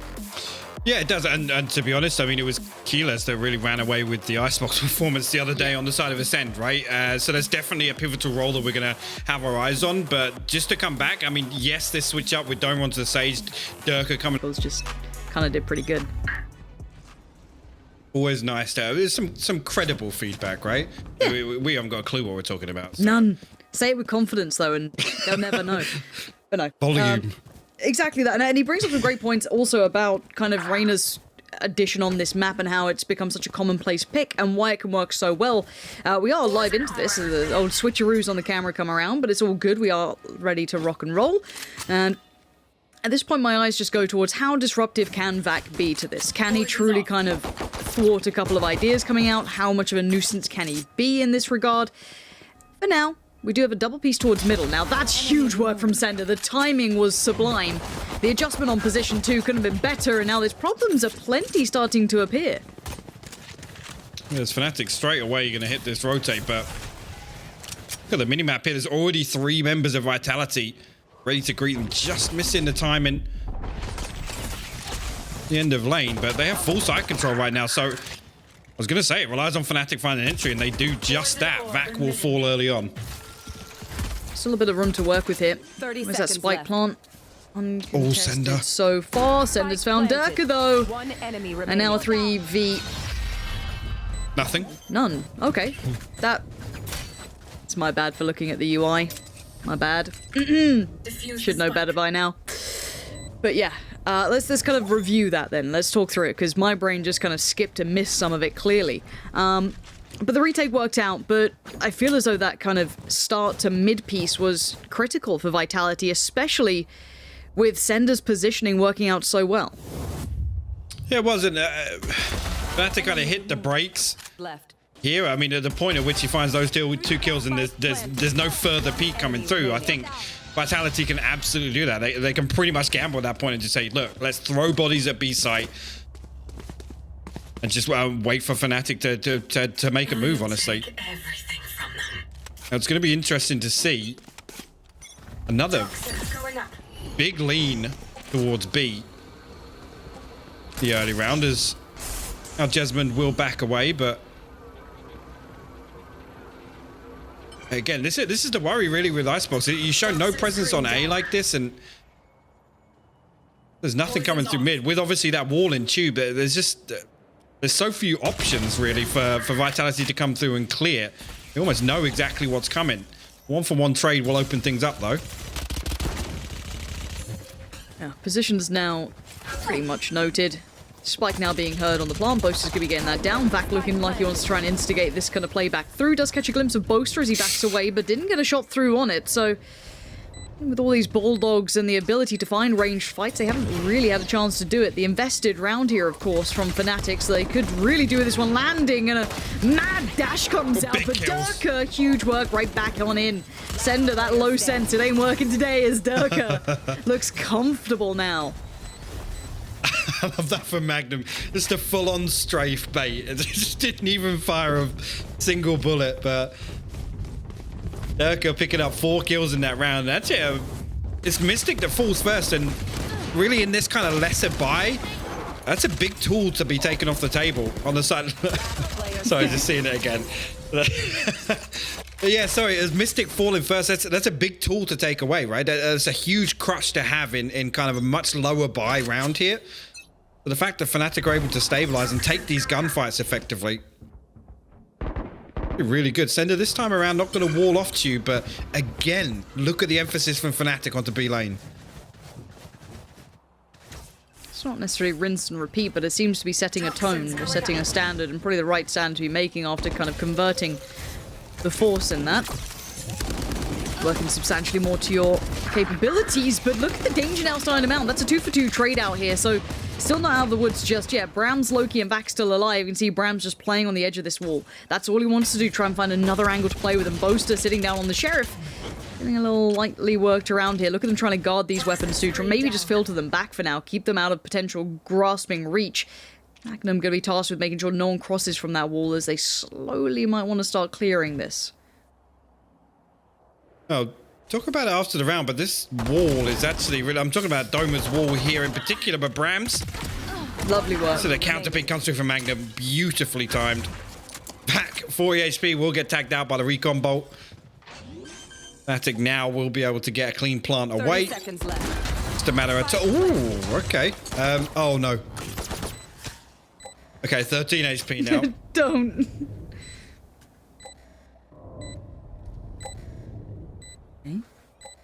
Yeah, it does. And to be honest, I mean, it was Keyless that really ran away with the Icebox performance the other day on the side of Ascend, right? So there's definitely a pivotal role that we're going to have our eyes on. But just to come back, I mean, yes, this switch up with Dome onto the Sage, Durka coming... Those just kind of did pretty good. Always nice to have. There's some credible feedback, right? Yeah. We haven't got a clue what we're talking about. So. None. Say it with confidence, though, and they'll never know. But no. Volume. Exactly that. And he brings up some great points also about kind of Reyna's addition on this map and how it's become such a commonplace pick and why it can work so well. We are live into this. The old switcheroos on the camera come around, but it's all good. We are ready to rock and roll. And at this point, my eyes just go towards how disruptive can Vac be to this? Can he truly kind of thwart a couple of ideas coming out? How much of a nuisance can he be in this regard? For now, we do have a double piece towards middle. Now, that's huge work from Sender. The timing was sublime. The adjustment on position 2 couldn't have been better, and now there's problems aplenty starting to appear. There's Fnatic straight away going to hit this rotate, but look at the minimap here. There's already 3 members of Vitality ready to greet them, just missing the timing. The end of lane, but they have full side control right now, so I was going to say it relies on Fnatic finding entry, and they do just that. Vac will fall early on. Still a bit of room to work with here. 30 Where's that seconds spike left. plant? Oh, Sender. So far, Sender's found Durka, though. One enemy remaining. And now a 3v... Nothing. None. Okay. It's my bad for looking at the UI. My bad. Should know better by now. But yeah, let's kind of review that then. Let's talk through it, because my brain just kind of skipped and missed some of it clearly. But the retake worked out, but I feel as though that kind of start to mid piece was critical for Vitality, especially with Sender's positioning working out so well. Yeah, it wasn't. Fnatic kind of hit the brakes Left. here. I mean, at the point at which he finds those 2 kills and there's no further peak coming through, I think Vitality can absolutely do that. They can pretty much gamble at that point and just say, look, let's throw bodies at B site and just wait for Fnatic to make a move, honestly. Now, it's going to be interesting to see another big lean towards B the early round, as now Jesmond will back away, but again, this is the worry really with Icebox. You show no presence on A like this, and there's nothing coming through mid with obviously that wall in tube. There's so few options really for Vitality to come through and clear. You almost know exactly what's coming. 1-for-1 trade will open things up though. Yeah, positions now pretty much noted. Spike now being heard on the plant. Boaster's going to be getting that down. Vac looking like he wants to try and instigate this kind of play back through. Does catch a glimpse of Boaster as he backs away, but didn't get a shot through on it. So with all these Bulldogs and the ability to find ranged fights, they haven't really had a chance to do it. The invested round here, of course, from Fnatic, so they could really do with this one landing, and a mad dash comes out for Durka. Huge work right back on in. Sender, that low sense, it ain't working today as Durka looks comfortable now. I love that for Magnum. Just a full-on strafe bait. It just didn't even fire a single bullet, but Durka picking up 4 kills in that round. That's it. It's Mystic that falls first, and really in this kind of lesser buy, That's a big tool to be taken off the table on the side. Sorry, just seeing it again. Yeah, sorry, as Mystic falling first, that's a big tool to take away, right? That's a huge crush to have in kind of a much lower buy round here. But the fact that Fnatic are able to stabilize and take these gunfights effectively, really good. Sender this time around, not going to wall off to you, but again, look at the emphasis from Fnatic onto B lane. It's not necessarily rinse and repeat, but it seems to be setting a tone, or setting a standard, and probably the right standard to be making after kind of converting the force in that. Working substantially more to your capabilities, but look at the danger now starting to mount. That's a 2-for-2 trade out here, so still not out of the woods just yet. Bram's Loki and Vac still alive. You can see Bram's just playing on the edge of this wall. That's all he wants to do, try and find another angle to play with him. Boaster sitting down on the Sheriff, getting a little lightly worked around here. Look at them trying to guard these weapons, Sutra. Maybe just filter them back for now, keep them out of potential grasping reach. Magnum going to be tasked with making sure no one crosses from that wall as they slowly might want to start clearing this. Oh, talk about it after the round, but this wall is actually really... I'm talking about Doma's wall here in particular, but Bram's... Lovely work. So the counter pick comes through from Magnum, beautifully timed. Back 40 HP will get tagged out by the recon bolt. Fnatic now will be able to get a clean plant away. 30 seconds left. Just a matter of... Ooh, okay. Oh, no. Okay, 13 HP now. Don't.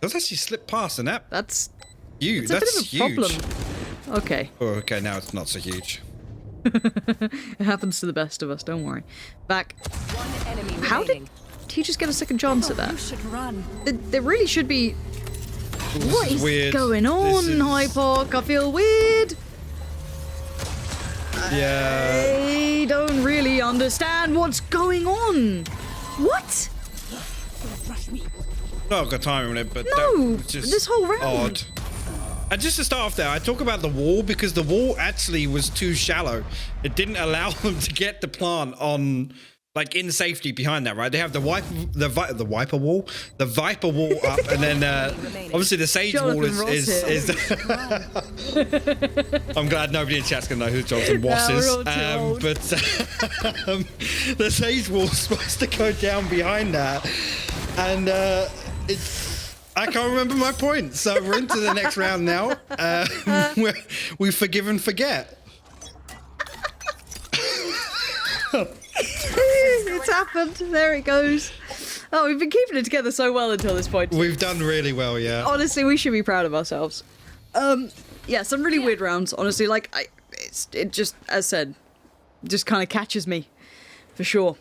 Does actually slip past an app. That's huge. a That's bit of a huge. problem. Okay. Oh, okay, now it's not so huge. It happens to the best of us, don't worry. Back. One enemy How remaining. did he just get a second chance at that? You should run. There really should be... What is weird. going on, This is- Hypoc? I feel weird. Yeah. I don't really understand what's going on. What? Not got time on it, but No, that was just this whole round. odd. And just to start off there, I talk about the wall because the wall actually was too shallow. It didn't allow them to get the plant on, like, in safety behind that, right? They have the Viper wall up, and then obviously the Sage wall is I'm glad nobody in chat's gonna know who Jonathan Wass No, is. we're all too old. But the Sage wall's supposed to go down behind that, and I can't remember my point. So we're into the next round now. We forgive and forget. It's happened. There it goes. Oh, we've been keeping it together so well until this point. We've done really well, yeah. Honestly, we should be proud of ourselves. Yeah, some really weird rounds. Honestly, like it just, as said, just kind of catches me, for sure.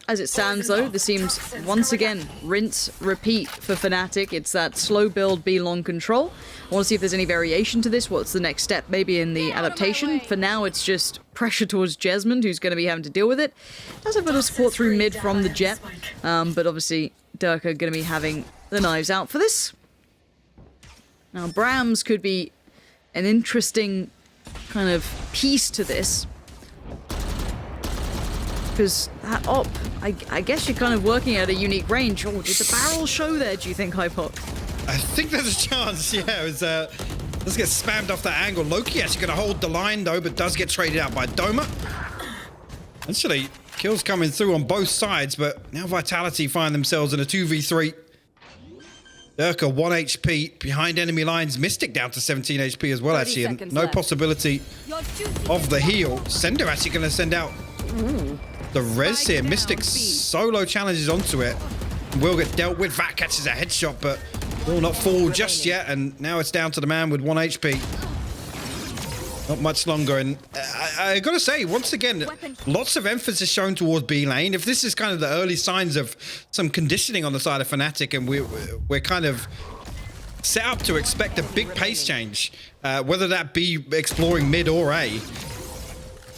As it stands, though, this seems once again rinse, repeat for Fnatic. It's that slow build, be long control. I want to see if there's any variation to this. What's the next step? Maybe in the adaptation. For now, it's just pressure towards Jesmond, who's going to be having to deal with it. Does have a bit of support through mid from the Jet, but obviously Durka going to be having the knives out for this. Now, Brams could be an interesting kind of piece to this. Because that op, I guess you're kind of working at a unique range. Oh, did the barrel show there, do you think, Hypoc? I think there's a chance, yeah. It was, let's get spammed off that angle. Loki actually going to hold the line, though, but does get traded out by Doma. Actually, kills coming through on both sides, but now Vitality find themselves in a 2v3. Durka 1 HP behind enemy lines. Mystic down to 17 HP as well, 30 actually. And seconds no left. possibility of the heal. Sender actually going to send out the res here. Mystic solo challenges onto it. Will get dealt with. Vac catches a headshot, but will not fall just yet. And now it's down to the man with 1 HP. Not much longer. And I gotta say, once again, lots of emphasis shown towards B lane. If this is kind of the early signs of some conditioning on the side of Fnatic, and we're kind of set up to expect a big pace change, whether that be exploring mid or A.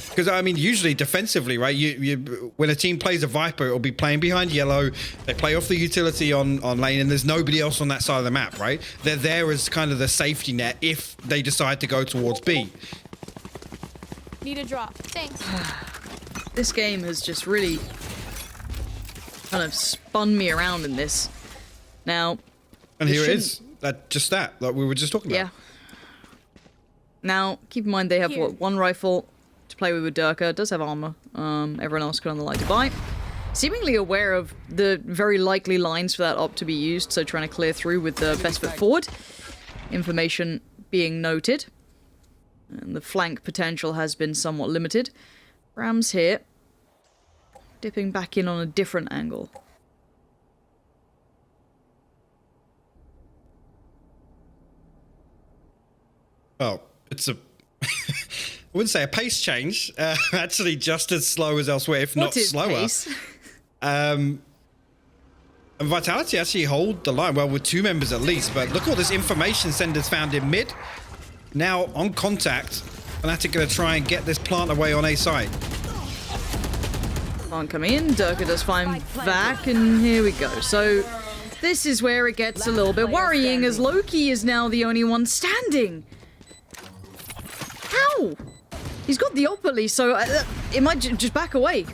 Because, I mean, usually defensively, right, when a team plays a Viper, it'll be playing behind yellow. They play off the utility on lane, and there's nobody else on that side of the map, right? They're there as kind of the safety net if they decide to go towards B. Need a drop. Thanks. This game has just really kind of spun me around in this. Now, And this here it shouldn't- is. That we were just talking about. yeah. Now, keep in mind they have, what, one rifle to play with Durka. It does have armor. Everyone else can on the light to buy. Seemingly aware of the very likely lines for that op to be used, so trying to clear through with the best foot forward. Information being noted. And the flank potential has been somewhat limited. Ram's here. Dipping back in on a different angle. Well, it's a... I wouldn't say a pace change. Actually, just as slow as elsewhere, if not slower. Pace? And Vitality actually hold the line, well, with 2 members at least, but look all this information Sender's found in mid. Now, on contact, Fnatic gonna try and get this plant away on A side. Can't come in, Durka does find Vac, and here we go. So, this is where it gets a little bit worrying, as Loki is now the only one standing. How? He's got the op at least, so it might just back away.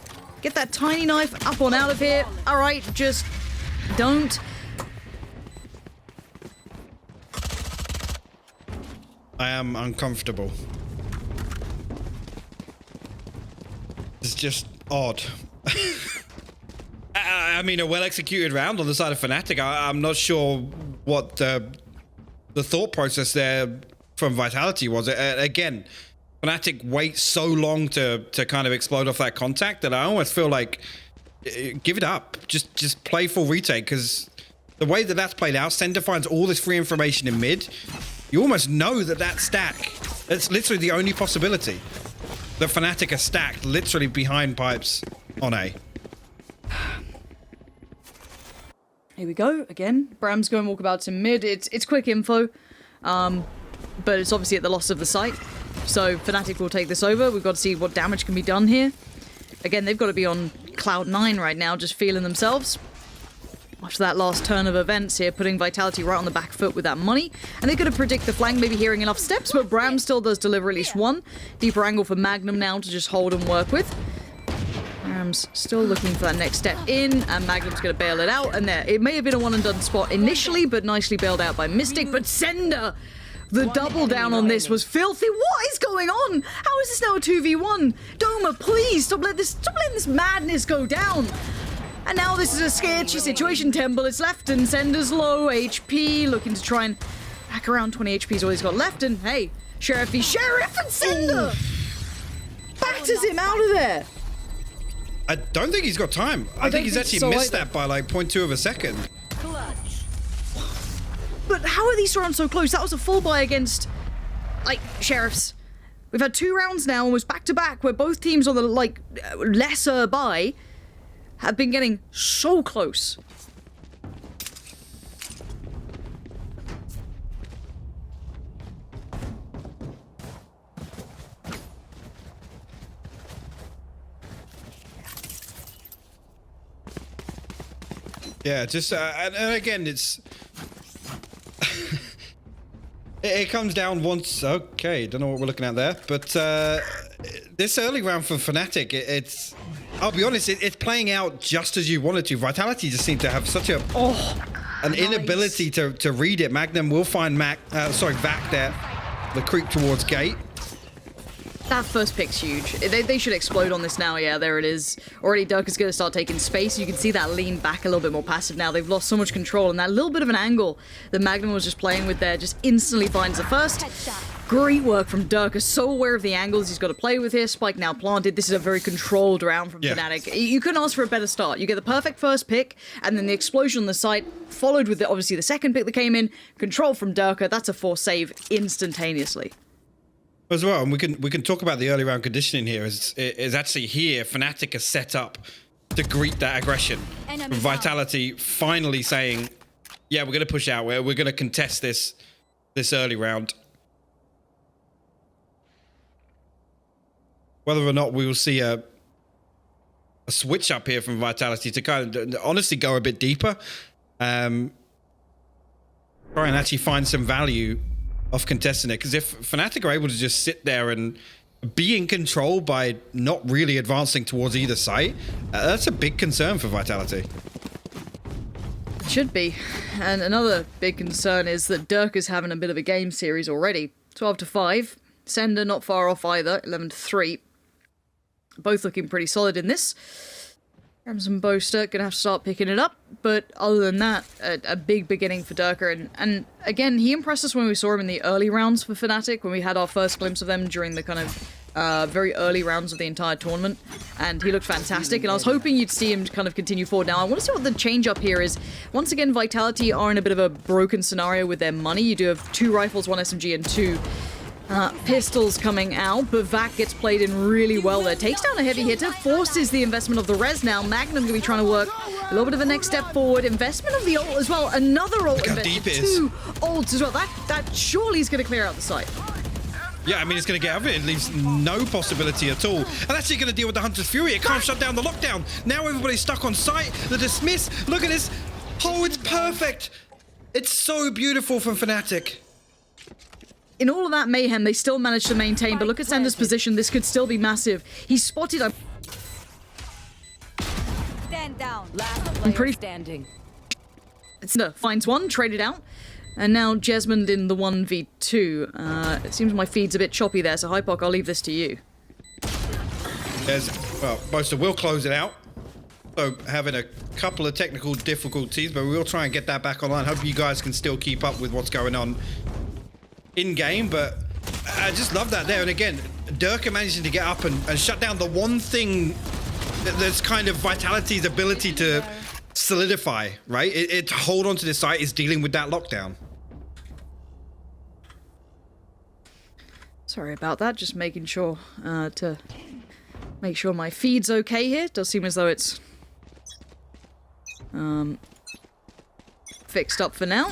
Get that tiny knife up on out of here. Alright, just don't. I am uncomfortable. It's just odd. I mean, a well-executed round on the side of Fnatic. I'm not sure what the thought process there from Vitality was. Again, Fnatic waits so long to kind of explode off that contact that I almost feel like give it up. Just play full retake, because the way that that's played out, Sender finds all this free information in mid. You almost know that stack. That's literally the only possibility. The Fnatic are stacked literally behind pipes on A. Here we go, again. Bram's going walkabouts in mid. It's quick info, but it's obviously at the loss of the site. So Fnatic will take this over. We've got to see what damage can be done here. Again, they've got to be on cloud 9 right now, just feeling themselves. After that last turn of events here, putting Vitality right on the back foot with that money. And they're going to predict the flank, maybe hearing enough steps, but Bram still does deliver at least one. Deeper angle for Magnum now to just hold and work with. Bram's still looking for that next step in, and Magnum's going to bail it out. And there, it may have been a one and done spot initially, but nicely bailed out by Mystic. But Sender, the double down on this was filthy. What is going on? How is this now a 2v1? Doma, please stop letting this madness go down. And now this is a sketchy situation. 10 bullets left, and Sender's low HP, looking to try and back around. 20 HP is all he's got left, and hey, Sheriff v Sheriff, and Sender batters him out of there. I don't think he's got time. I think he's actually missed that by like 0.2 of a second. But how are these rounds so close? That was a full buy against, like, Sheriffs. We've had 2 rounds now, almost back to back, where both teams on the, like, lesser buy have been getting so close. Yeah, just and again, it's it comes down once. Okay, don't know what we're looking at there, but this early round for Fnatic, it's. I'll be honest, it's playing out just as you wanted to. Vitality just seemed to have such a inability to read it. Magnum will find Vac there, the creep towards gate. That first pick's huge. They should explode on this now. Yeah, there it is. Already Durka's going to start taking space. You can see that lean back a little bit more passive now. They've lost so much control, and that little bit of an angle that Magnum was just playing with there just instantly finds the first. Great work from Durka. So aware of the angles he's got to play with here. Spike now planted. This is a very controlled round from Fnatic. You couldn't ask for a better start. You get the perfect first pick, and then the explosion on the site, followed with obviously the second pick that came in. Control from Durka. That's a force save instantaneously. As well, and we can talk about the early round conditioning here. Is actually here. Fnatic are set up to greet that aggression. Vitality finally saying, "Yeah, we're going to push out. We're going to contest this early round." Whether or not we will see a switch up here from Vitality to kind of honestly go a bit deeper, try and actually find some value of contesting it, because if Fnatic are able to just sit there and be in control by not really advancing towards either site, that's a big concern for Vitality. It should be. And another big concern is that Dirk is having a bit of a game series already. 12-5. Sender not far off either, 11-3. Both looking pretty solid in this. Rams and Boaster gonna have to start picking it up, but other than that, a big beginning for Durka, and again, he impressed us when we saw him in the early rounds for Fnatic, when we had our first glimpse of them during the kind of very early rounds of the entire tournament, and he looked fantastic, and I was hoping you'd see him kind of continue forward. Now, I want to see what the change up here is. Once again, Vitality are in a bit of a broken scenario with their money. You do have 2 rifles, 1 SMG, and 2 pistols coming out, but Vac gets played in really well there. Takes down a heavy hitter, forces the investment of the res now. Magnum gonna be trying to work a little bit of a next step forward. Investment of the ult as well. Another ult investment. 2 ults as well. That surely is gonna clear out the site. Yeah, I mean, it's going to get out of it. It leaves no possibility at all. And actually going to deal with the Hunter's Fury. It can't shut down the lockdown. Now everybody's stuck on site. The dismiss. Look at this. Oh, it's perfect. It's so beautiful from Fnatic. In all of that mayhem, they still managed to maintain, but look at Sender's position. This could still be massive. He's spotted a... Stand down. Last player standing. Sender finds one, traded out. And now Jesmond in the 1v2. It seems my feed's a bit choppy there, so Hypok, I'll leave this to you. Well, Boaster will close it out. So having a couple of technical difficulties, but we will try and get that back online. Hope you guys can still keep up with what's going on in-game, but I just love that there. And again, Durka managing to get up and shut down the one thing that's kind of Vitality's ability to solidify, right? It to hold on to the site is dealing with that lockdown. Sorry about that, just making sure to make sure my feed's okay here. Does seem as though it's fixed up for now.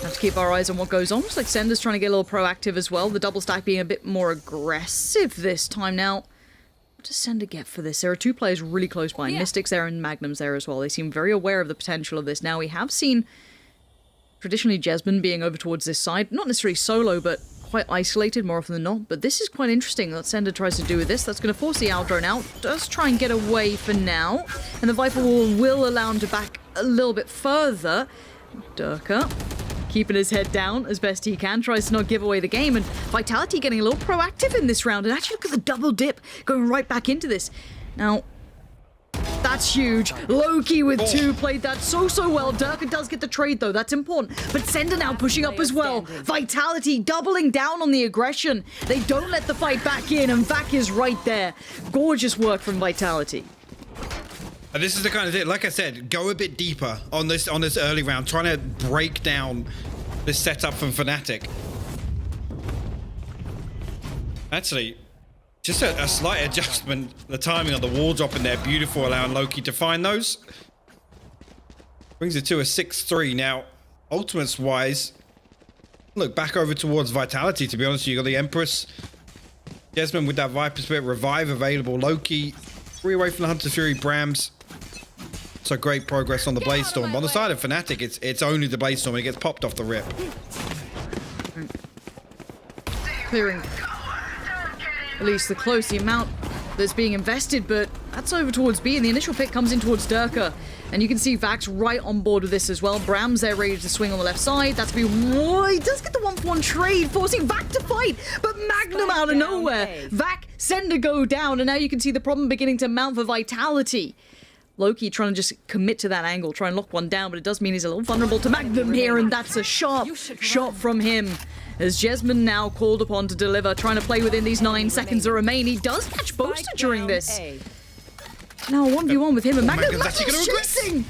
Have to keep our eyes on what goes on. Looks like Sender's trying to get a little proactive as well. The double stack being a bit more aggressive this time now. What does Sender get for this? There are 2 players really close by. Yeah. Mystics there and Magnum's there as well. They seem very aware of the potential of this. Now, we have seen traditionally Jesmond being over towards this side. Not necessarily solo, but quite isolated more often than not. But this is quite interesting what Sender tries to do with this. That's going to force the outdrone out. Does try and get away for now. And the Viper will allow him to back a little bit further. Durka keeping his head down as best he can, tries to not give away the game, and Vitality getting a little proactive in this round, and actually look at the double dip going right back into this. Now, that's huge. Loki with 2 played that so well. Durka does get the trade though, that's important. But Sender now pushing up as well. Vitality doubling down on the aggression. They don't let the fight back in, and Vac is right there. Gorgeous work from Vitality. And this is the kind of thing, like I said, go a bit deeper on this early round, trying to break down this setup from Fnatic. Actually, just a slight adjustment, the timing of the wall drop in there, beautiful, allowing Loki to find those. Brings it to a 6-3. Now, ultimates-wise, look back over towards Vitality, to be honest. You got the Empress, Jesmond with that Viper Spirit, Revive available, Loki, 3 away from the Hunter's Fury, Brams. So great progress on the Blaze Storm. On the side of Fnatic, it's only the Blaze Storm, and it gets popped off the rip. Clearing at least the amount that's being invested, but that's over towards B, and the initial pick comes in towards Durka. And you can see Vac's right on board with this as well. Bram's there ready to swing on the left side. That's be he does get the 1-for-1 trade, forcing Vac to fight, but Magnum out of nowhere. Vac, Sender go down, and now you can see the problem beginning to mount for Vitality. Loki trying to just commit to that angle, try and lock one down, but it does mean he's a little vulnerable to Magnum here, and that's a sharp shot from him. As Jesmond now called upon to deliver, trying to play within these 9 seconds that remain. He does catch Boaster during this. Now 1v1 with him, and Magnum's actually chasing!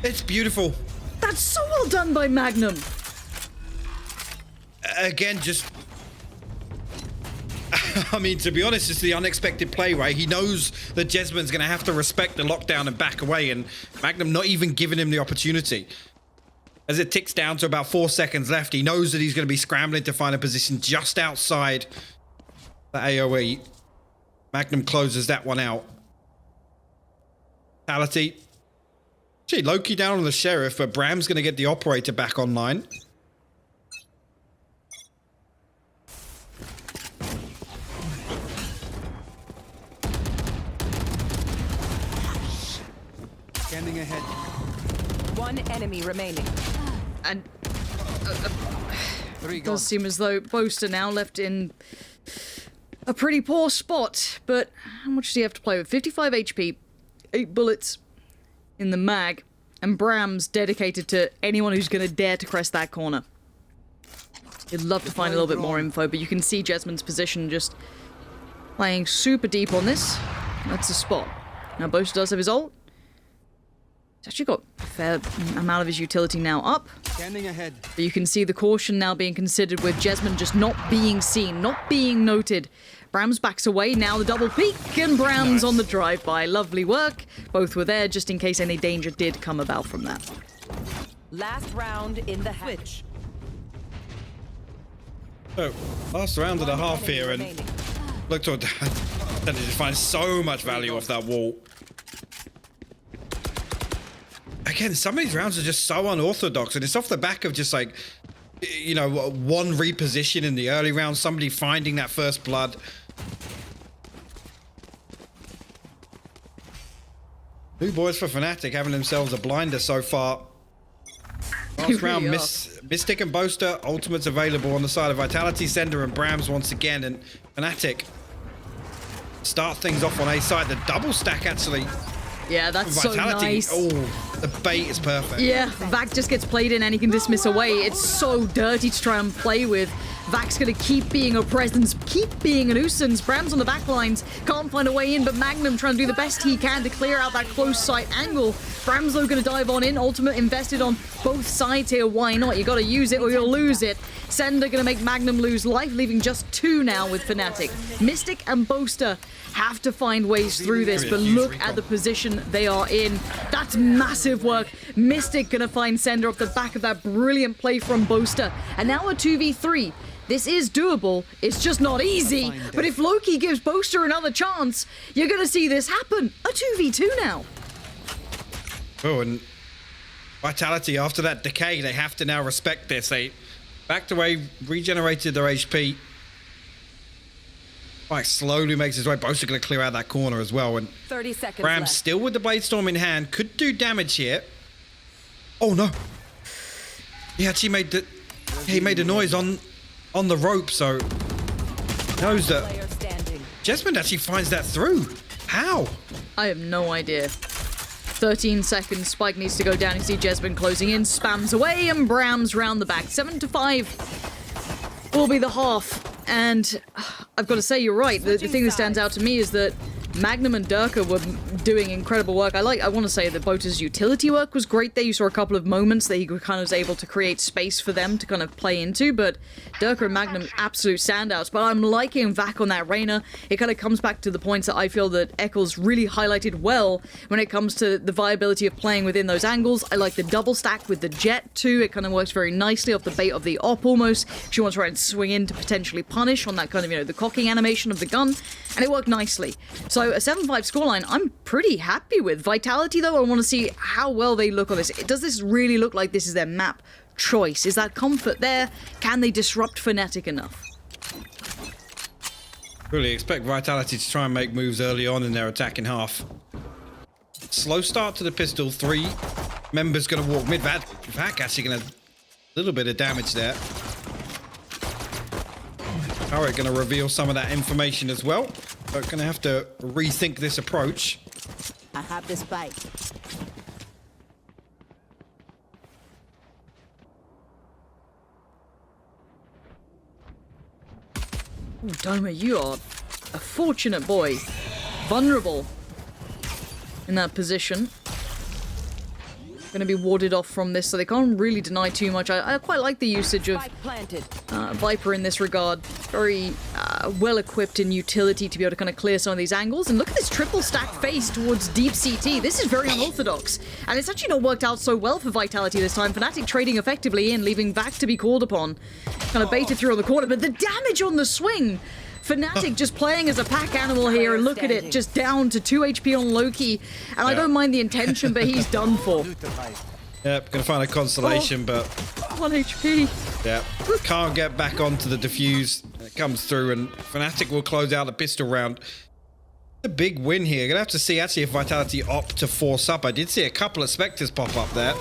It's beautiful. That's so well done by Magnum. Again, just... I mean, to be honest, it's the unexpected play, right? He knows that Jesmond's going to have to respect the lockdown and back away, and Magnum not even giving him the opportunity. As it ticks down to about 4 seconds left, he knows that he's going to be scrambling to find a position just outside the AoE. Magnum closes that one out. Fatality. Actually, Loki down on the Sheriff, but Bram's going to get the Operator back online. Scanning ahead. 1 enemy remaining. And it does seem as though Boaster now left in a pretty poor spot, but how much do you have to play with? 55 HP, 8 bullets in the mag, and Bram's dedicated to anyone who's going to dare to crest that corner. You'd love to find a little bit more info, but you can see Jesmond's position just playing super deep on this. That's a spot. Now Boaster does have his ult. He's actually got a fair amount of his utility now up. Standing ahead. But you can see the caution now being considered with Jesmond just not being seen, not being noted. Brams backs away, now the double peek, and Brams on the drive-by. Lovely work. Both were there just in case any danger did come about from that. Last round in the switch. So, last round and a half here, and look to just find so much value off that wall. Again, some of these rounds are just so unorthodox, and it's off the back of just like, you know, one reposition in the early round, somebody finding that first blood. Two boys for Fnatic having themselves a blinder so far. Last round, Mystic and Boaster, ultimates available on the side of Vitality, Sender and Brams once again, and Fnatic start things off on A side. The double stack actually. Yeah, that's Vitality. so nice. Oh, the bait is perfect. Yeah, Vac just gets played in and he can dismiss away. It's so dirty to try and play with. Vac's gonna keep being a presence, keep being a nuisance. Brams on the back lines, can't find a way in, but Magnum trying to do the best he can to clear out that close sight angle. Brams though gonna dive on in, ultimate invested on both sides here. Why not? You gotta use it or you'll lose it. Sender gonna make Magnum lose life, leaving just 2 now with Fnatic. Mystic and Boaster have to find ways through this, but look at the position they are in. That's massive work. Mystic gonna find Sender off the back of that brilliant play from Boaster. And now a 2v3. This is doable, it's just not easy. But if Loki gives Boaster another chance, you're gonna see this happen. A 2v2 now. Oh, and Vitality, after that decay, they have to now respect this. They backed away, regenerated their HP. Like slowly makes his way. Boaster gonna clear out that corner as well. And 30 seconds Bram left. still with the Bladestorm in hand, could do damage here. Oh no! He actually made the a noise on the rope, so knows that Player standing. Jesmond actually finds that through. How? I have no idea. 13 seconds, Spike needs to go down. You see Jesmond closing in, spams away, and Brams round the back. 7-5 will be the half. And I've got to say, you're right. The thing that stands out to me is that Magnum and Durka were doing incredible work. I want to say that Boater's utility work was great there. You saw a couple of moments that he kind of was able to create space for them to kind of play into, but Durka and Magnum, absolute standouts. But I'm liking Vac on that Reyna. It kind of comes back to the points that I feel that Eccles really highlighted well when it comes to the viability of playing within those angles. I like the double stack with the Jet too. It kind of works very nicely off the bait of the op almost. She wants to try and swing in to potentially punish on that kind of, you know, the cocking animation of the gun, and it worked nicely. So a 7-5 scoreline, I'm pretty happy with. Vitality, though, I want to see how well they look on this. Does this really look like this is their map choice? Is that comfort there? Can they disrupt Fnatic enough? Really expect Vitality to try and make moves early on in their attacking half. Slow start to the pistol. 3 members going to walk mid. Vac actually going to a little bit of damage there. Alright, going to reveal some of that information as well. So going to have to rethink this approach. I have this bite. Ooh, Doma, you are a fortunate boy. Vulnerable in that position. Going to be warded off from this, so they can't really deny too much. I quite like the usage of Viper in this regard. Very well equipped in utility to be able to kind of clear some of these angles. And look at this triple stack face towards deep CT. This is very unorthodox, and it's actually not worked out so well for Vitality this time. Fnatic trading effectively in, leaving Vac to be called upon. Kind of baited through on the corner, but the damage on the swing. Fnatic just playing as a pack animal here, and look at it, just down to 2 HP on Loki. And I don't mind the intention, but he's done for. Yep, gonna find a consolation, but 1 HP. yeah, can't get back onto the defuse. It comes through, and Fnatic will close out the pistol round. A big win here. Gonna have to see actually if Vitality opt to force up. I did see a couple of Spectres pop up there.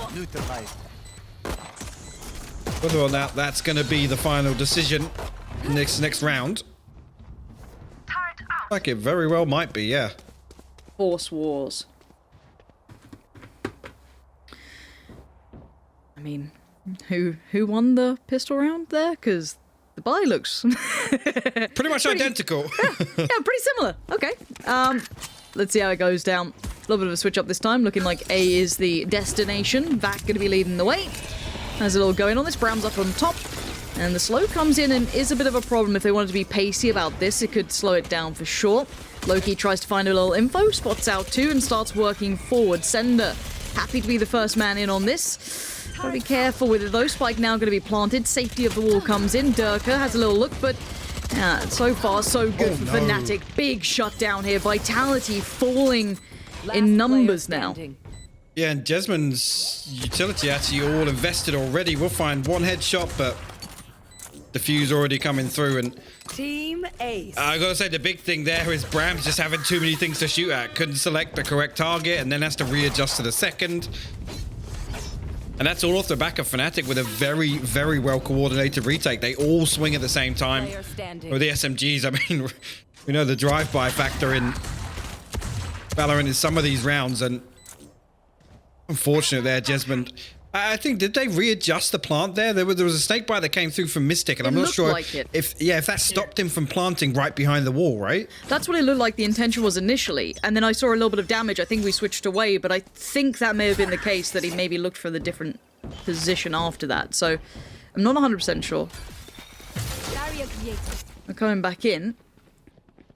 Whether or not that's gonna be the final decision next round. Like it very well might be, yeah. Force Wars. I mean, who won the pistol round there? Because the buy looks Pretty much identical. yeah, pretty similar. Okay. Let's see how it goes down. A little bit of a switch up this time, looking like A is the destination. Vac going to be leading the way. There's a little going on this. Bram's up on top. And the slow comes in and is a bit of a problem if they wanted to be pacey about this. It could slow it down for sure. Loki tries to find a little info, spots out too, and starts working forward. Sender, happy to be the first man in on this. Gotta be careful with it though. Spike now going to be planted. Safety of the wall comes in. Durka has a little look, but so far so good for Fnatic. Big shutdown here. Vitality falling in numbers now. Yeah, and Jesmond's utility actually all invested already. We'll find one headshot, but Diffuse already coming through, and Team Ace. I gotta say the big thing there is Bram's just having too many things to shoot at. Couldn't select the correct target, and then has to readjust to the second. And that's all off the back of Fnatic with a very, very well coordinated retake. They all swing at the same time. With the SMGs, I mean, we know the drive-by factor in Valorant in some of these rounds, and unfortunate there, Jesmond. I think, did they readjust the plant there? There was a snake bite that came through from Mystic, and I'm not sure if that stopped him from planting right behind the wall, right? That's what it looked like the intention was initially, and then I saw a little bit of damage. I think we switched away, but I think that may have been the case, that he maybe looked for the different position after that. So I'm not 100% sure. We're coming back in.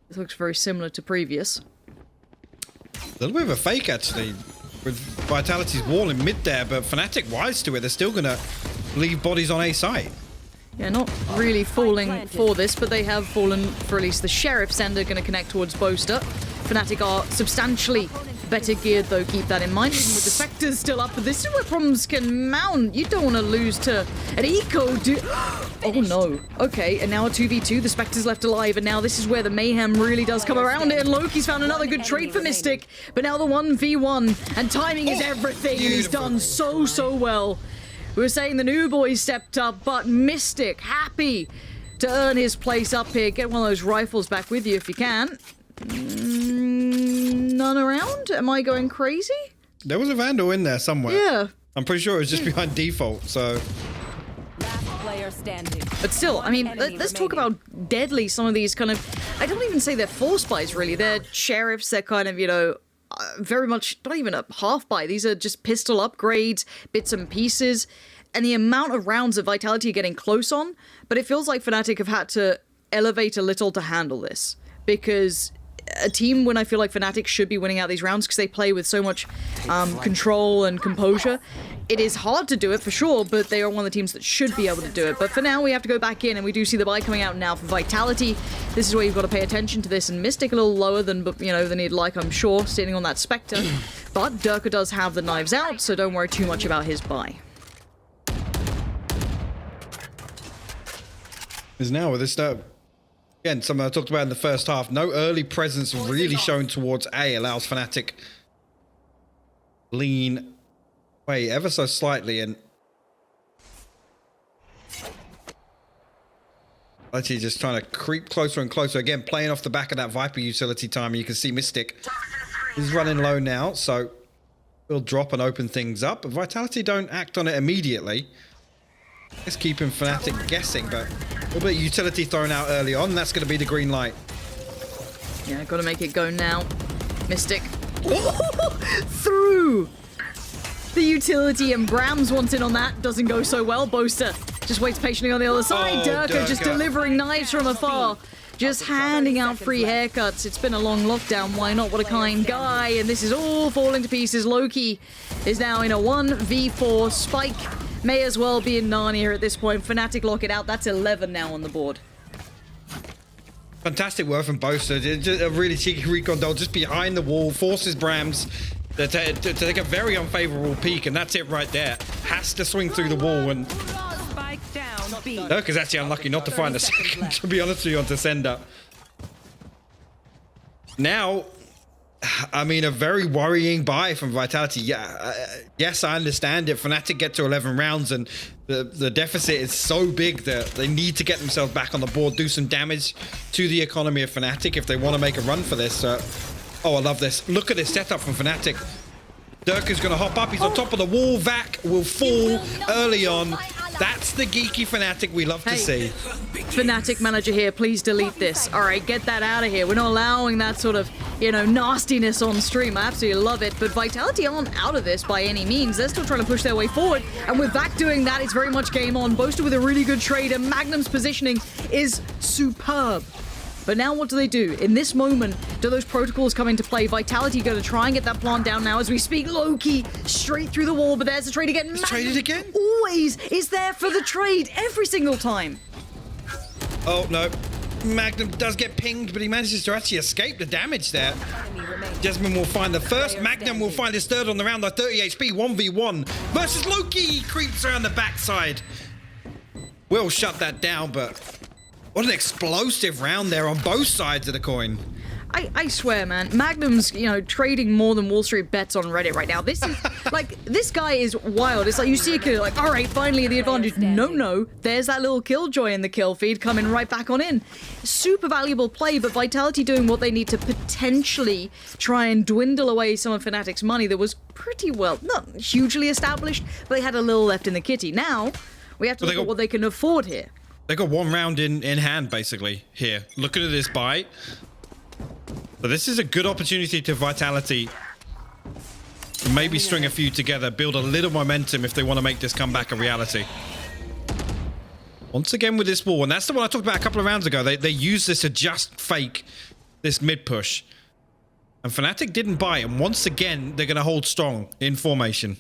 This looks very similar to previous. A little bit of a fake, actually, with Vitality's wall in mid there, but Fnatic wise to it. They're still going to leave bodies on A site. Yeah, not really falling for this, but they have fallen for at least the Sheriff. Sender going to connect towards Boaster. Fnatic are substantially better geared, though, keep that in mind. Even with the Spectres still up, but this is where problems can mount. You don't want to lose to an Eco, oh no. Okay, and now a 2v2. The Spectres left alive, and now this is where the mayhem really does come around it, and Loki's found another good trade for Mystic, but now the 1v1, and timing is everything, and he's done so well. We were saying the new boys stepped up, but Mystic happy to earn his place up here. Get one of those rifles back with you if you can. None around? Am I going crazy? There was a Vandal in there somewhere. Yeah. I'm pretty sure it was just behind default, so... Last player standing. But still, I mean, let's talk about deadly some of these kind of... I don't even say they're force buys, really. They're sheriffs, they're kind of, you know, very much, not even a half buy. These are just pistol upgrades, bits and pieces, and the amount of rounds that Vitality are getting close on, but it feels like Fnatic have had to elevate a little to handle this, because a team when I feel like Fnatic should be winning out these rounds because they play with so much control and composure. It is hard to do it for sure, but they are one of the teams that should be able to do it. But for now, we have to go back in, and we do see the buy coming out now for Vitality. This is where you've got to pay attention to this, and Mystic a little lower than, you know, than he'd like, I'm sure, sitting on that Spectre. But Durka does have the knives out, so don't worry too much about his buy. Is now with this again, something I talked about in the first half. No early presence really shown towards A allows Fnatic lean away ever so slightly, and actually just trying to creep closer and closer. Again, playing off the back of that Viper utility time. You can see Mystic is running low now, so we'll drop and open things up. But Vitality don't act on it immediately. It's keeping Fnatic guessing, but a little bit of utility thrown out early on. That's going to be the green light. Yeah, got to make it go now. Mystic. Through the utility, and Brams wants in on that. Doesn't go so well. Boaster just waits patiently on the other side. Durka just delivering knives from afar. Just handing out free haircuts. It's been a long lockdown. Why not? What a kind guy. And this is all falling to pieces. Loki is now in a 1v4. Spike may as well be in Narnia at this point. Fnatic lock it out. That's 11 now on the board. Fantastic work from Boaster. Just a really cheeky recon doll just behind the wall. Forces Brams to take a very unfavorable peek, and that's it right there. Has to swing through the wall, and Spike down. B. Durka's actually unlucky not to find the second, to be honest with you, onto Sender. Now, I mean, a very worrying buy from Vitality. Yeah, yes, I understand it. Fnatic get to 11 rounds and the deficit is so big that they need to get themselves back on the board, do some damage to the economy of Fnatic if they want to make a run for this. Oh, I love this. Look at this setup from Fnatic. Dirk is going to hop up. He's on top of the wall. Vac will fall early on. That's the geeky Fnatic we love to see. Fnatic manager here, please delete this. All right, get that out of here. We're not allowing that sort of, you know, nastiness on stream. I absolutely love it. But Vitality aren't out of this by any means. They're still trying to push their way forward. And with Vac doing that, it's very much game on. Boaster with a really good trade, and Magnum's positioning is superb. But now what do? In this moment, do those protocols come into play? Vitality going to try and get that plant down now as we speak. Loki straight through the wall, but there's the trade again. It's traded again? Always is there for the trade every single time. Oh, no. Magnum does get pinged, but he manages to actually escape the damage there. Jesman will find the first. Magnum will find his third on the round by 30 HP. 1v1 versus Loki. He creeps around the backside. Will shut that down, but what an explosive round there on both sides of the coin. I swear, man, Magnum's, you know, trading more than Wall Street bets on Reddit right now. This is, like, this guy is wild. It's like you see a kid, like, all right, finally the advantage. No, there's that little Killjoy in the kill feed coming right back on in. Super valuable play, but Vitality doing what they need to potentially try and dwindle away some of Fnatic's money that was pretty well, not hugely established, but they had a little left in the kitty. Now, we have to look at what they can afford here. They got one round in hand, basically, here. Looking at this buy. So this is a good opportunity to Vitality to maybe string a few together, build a little momentum if they want to make this comeback a reality. Once again with this wall, and that's the one I talked about a couple of rounds ago. They use this to just fake this mid push. And Fnatic didn't buy, and once again, they're going to hold strong in formation.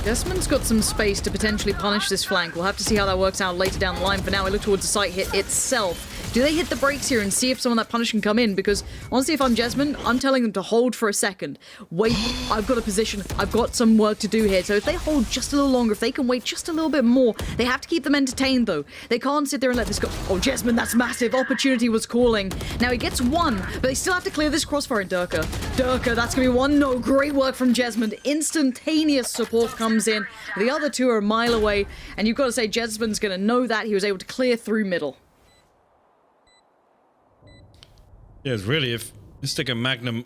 Jesman's got some space to potentially punish this flank. We'll have to see how that works out later down the line. For now, we look towards the site hit itself. Do they hit the brakes here and see if some of that punish can come in? Because honestly, if I'm Jesman, I'm telling them to hold for a second. Wait, I've got a position. I've got some work to do here. So if they hold just a little longer, if they can wait just a little bit more, they have to keep them entertained though. They can't sit there and let this go. Oh, Jesman, that's massive. Opportunity was calling. Now he gets one, but they still have to clear this crossfire in Durka. Durka, that's going to be one. No, great work from Jesman. Instantaneous support comes in. The other two are a mile away. And you've got to say Jesman's going to know that. He was able to clear through middle. Yeah, it's really, if Mystic and Magnum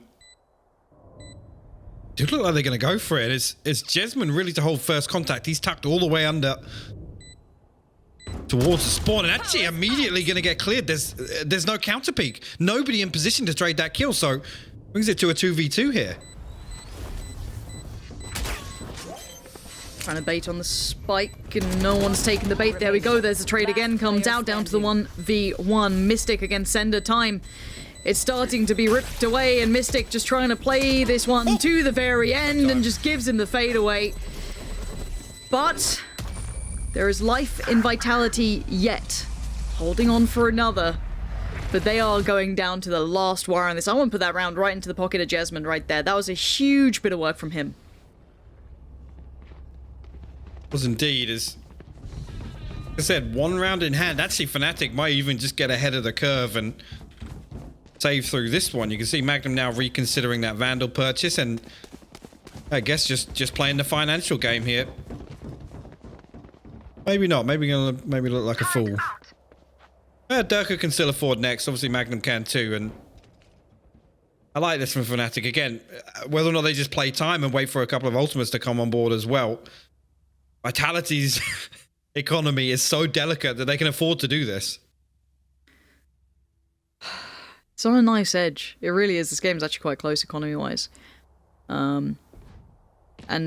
do look like they're going to go for it. It's Jesman really to hold first contact. He's tucked all the way under towards the spawn, and actually immediately going to get cleared. There's no counter peek. Nobody in position to trade that kill, so brings it to a 2v2 here. Trying to bait on the spike, and no one's taking the bait. There we go. There's the trade again. Comes out down to the 1v1. Mystic against Sender time. It's starting to be ripped away, and Mystic just trying to play this one to the very end and just gives him the fadeaway. But there is life in Vitality yet. Holding on for another. But they are going down to the last wire on this. I want to put that round right into the pocket of Jesman right there. That was a huge bit of work from him. Was indeed, as I said, one round in hand. Actually, Fnatic might even just get ahead of the curve and save through this one. You can see Magnum now reconsidering that Vandal purchase, and I guess just playing the financial game here. Maybe not. Maybe look like a fool. Durka can still afford next. Obviously, Magnum can too, and I like this from Fnatic. Again, whether or not they just play time and wait for a couple of ultimates to come on board as well. Vitality's economy is so delicate that they can afford to do this. It's on a nice edge. It really is. This game's actually quite close economy-wise. And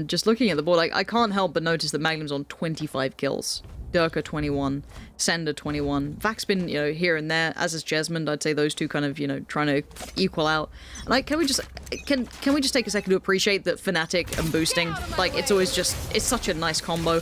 just looking at the board, I can't help but notice that Magnum's on 25 kills. Durka 21, Sender 21. Vac's been, you know, here and there, as is Jesman. I'd say those two kind of, you know, trying to equal out. Like, can we just take a second to appreciate that Fnatic and boosting? Like, it's always just, it's such a nice combo.